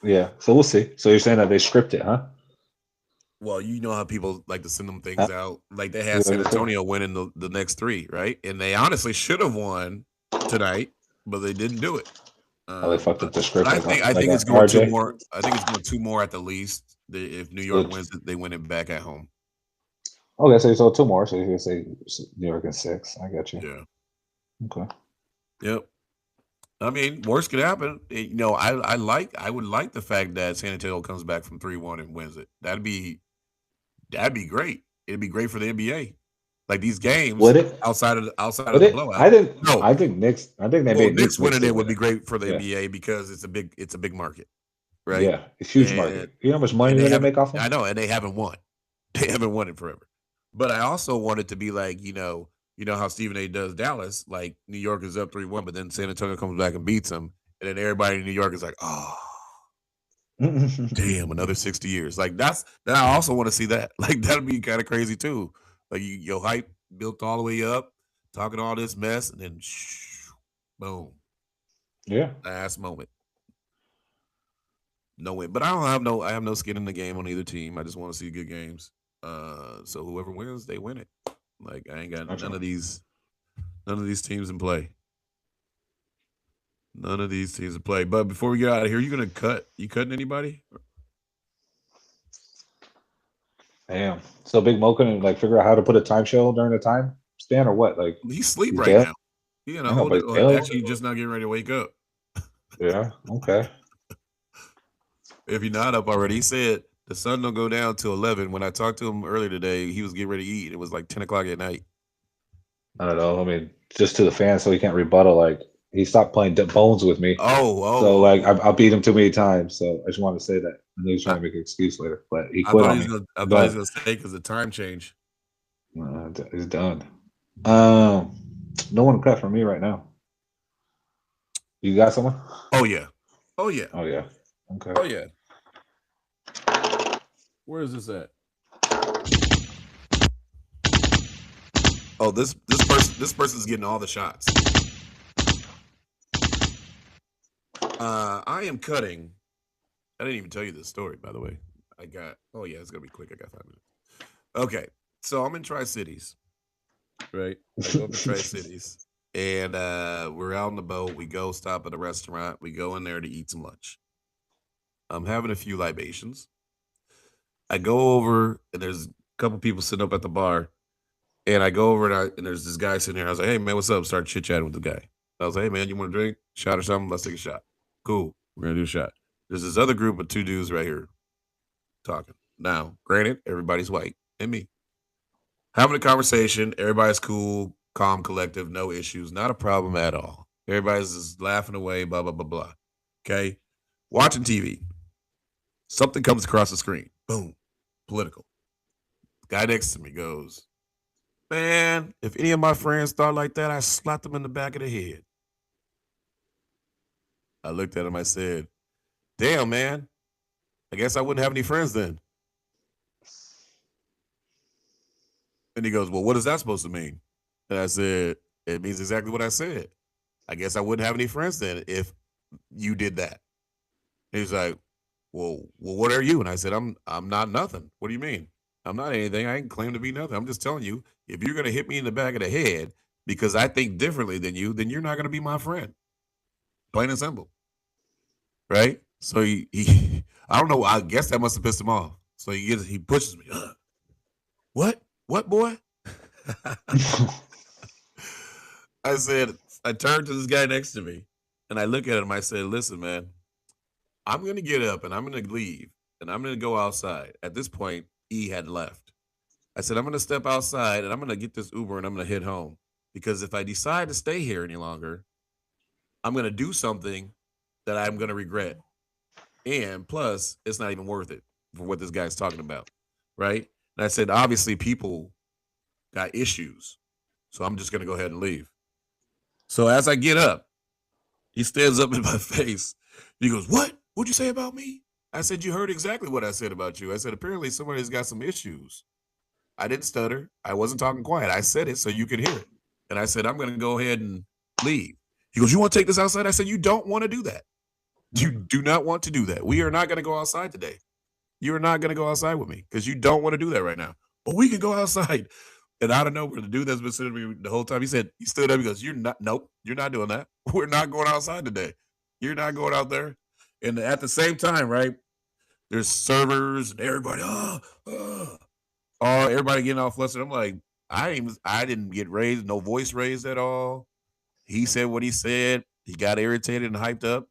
Yeah, so we'll see. So you're saying that they script it, huh? Well, you know how people like to send them things out. Like, they had San Antonio winning the next three, right? And they honestly should have won tonight, but they didn't do it. They fucked up the script. I think it's going two more. I think it's going two more at the least. If New York wins it, they win it back at home. Okay, so two more. So you're gonna say New York in 6. I got you. Yeah. Okay. Yep. I mean, worst could happen. I would like the fact that San Antonio comes back from 3-1 and wins it. That'd be great. It'd be great for the NBA. Like, these games outside of the blowout. I think Knicks. I think Knicks winning it would be great for the NBA because it's a big market, right? Yeah, it's huge market. You know how much money they make off of? I know, and they haven't won. They haven't won it forever. But I also want it to be like, you know how Stephen A. does Dallas. Like, New York is up 3-1, but then San Antonio comes back and beats them, and then everybody in New York is like, oh, damn, another 60 years. Like, I also want to see that. Like, that'd be kind of crazy too. Like, your hype built all the way up, talking all this mess, and then boom. Yeah. Last moment. No win. But I have no skin in the game on either team. I just want to see good games. So whoever wins, they win it. Like, I ain't got none of these teams in play. None of these teams in play. But before we get out of here, you cutting anybody? Damn. So Big Mo couldn't figure out how to put a time show during the time span or what? Like, he's asleep right now. Actually, just not getting ready to wake up. Yeah. Okay. If you're not up already, he said the sun don't go down till 11. When I talked to him earlier today, he was getting ready to eat. It was like 10 o'clock at night. I don't know. I mean, just to the fans, so he can't rebuttal. Like, he stopped playing bones with me. Oh. So I beat him too many times. So I just wanted to say that. I know he's trying to make an excuse later, but he quit on me. I thought he was going to say because the time change. It's done. No one cut for me right now. You got someone? Oh yeah. Okay. Oh yeah. Where is this at? Oh, this person's getting all the shots. I am cutting. I didn't even tell you this story, by the way. It's gonna be quick. I got 5 minutes. Okay, so I'm in Tri-Cities, right? I go up to Tri-Cities, and we're out on the boat. We go stop at a restaurant. We go in there to eat some lunch. I'm having a few libations. I go over, and there's a couple people sitting up at the bar, and I go over, and there's this guy sitting there. I was like, hey, man, what's up? Start chit-chatting with the guy. I was like, hey, man, you want to drink? Shot or something? Let's take a shot. Cool. We're going to do a shot. There's this other group of 2 dudes right here talking. Now, granted, everybody's white and me. having a conversation. Everybody's cool, calm, collective, no issues, not a problem at all. Everybody's just laughing away, blah, blah, blah, blah. Okay? Watching TV. Something comes across the screen. Boom. Political. The guy next to me goes, man, if any of my friends thought like that, I slapped them in the back of the head. I looked at him. I said, damn, man. I guess I wouldn't have any friends then. And he goes, well, what is that supposed to mean? And I said, it means exactly what I said. I guess I wouldn't have any friends then if you did that. And he's like, well, what are you? And I said, I'm not nothing. What do you mean? I'm not anything. I ain't claim to be nothing. I'm just telling you, if you're going to hit me in the back of the head because I think differently than you, then you're not going to be my friend. Plain and simple. Right? So he I don't know. I guess that must have pissed him off. So he pushes me. What? What, boy? I turned to this guy next to me and I look at him. I said, listen, man, I'm going to get up and I'm going to leave and I'm going to go outside. At this point, E had left. I said, I'm going to step outside and I'm going to get this Uber and I'm going to head home. Because if I decide to stay here any longer, I'm going to do something that I'm going to regret. And plus, it's not even worth it for what this guy's talking about. Right? And I said, obviously, people got issues. So I'm just going to go ahead and leave. So as I get up, he stands up in my face. He goes, what? What'd you say about me? I said, you heard exactly what I said about you. I said, apparently somebody's got some issues. I didn't stutter. I wasn't talking quiet. I said it so you could hear it. And I said, I'm going to go ahead and leave. He goes, you want to take this outside? I said, you don't want to do that. You do not want to do that. We are not going to go outside today. You are not going to go outside with me because you don't want to do that right now. But we can go outside. And out of nowhere, the dude that's been sitting with me the whole time, he stood up, he goes, nope, you're not doing that. We're not going outside today. You're not going out there. And at the same time, right, there's servers and everybody, everybody getting all flustered. I'm like, I didn't get raised, no voice raised at all. He said what he said. He got irritated and hyped up.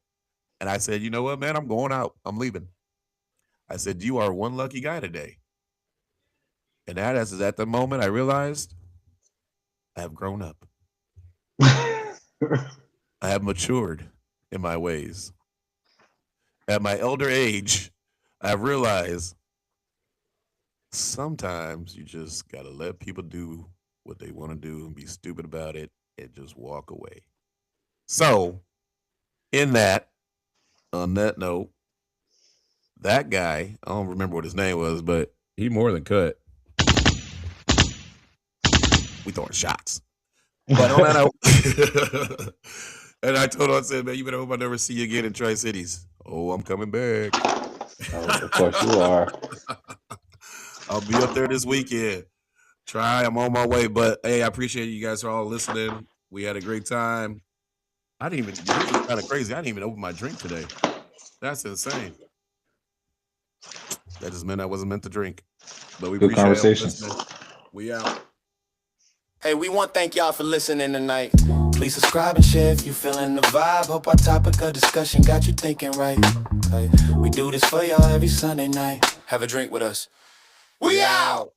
And I said, you know what, man, I'm going out. I'm leaving. I said, you are one lucky guy today. And that is at the moment I realized I have grown up. I have matured in my ways. At my elder age, I realized sometimes you just got to let people do what they want to do and be stupid about it and just walk away. So, on that note, that guy, I don't remember what his name was, but he more than cut. We throwing shots. But on that note, and I told him, I said, man, you better hope I never see you again in Tri-Cities. Oh, I'm coming back. Oh, of course you are. I'll be up there this weekend. I'm on my way. But hey, I appreciate you guys for all listening. We had a great time. This is kind of crazy. I didn't even open my drink today. That's insane. That just meant I wasn't meant to drink. But we Good conversations. We out. Hey, we want to thank y'all for listening tonight. Please subscribe and share if you feeling the vibe. Hope our topic of discussion got you thinking right. Okay. We do this for y'all every Sunday night. Have a drink with us. We out!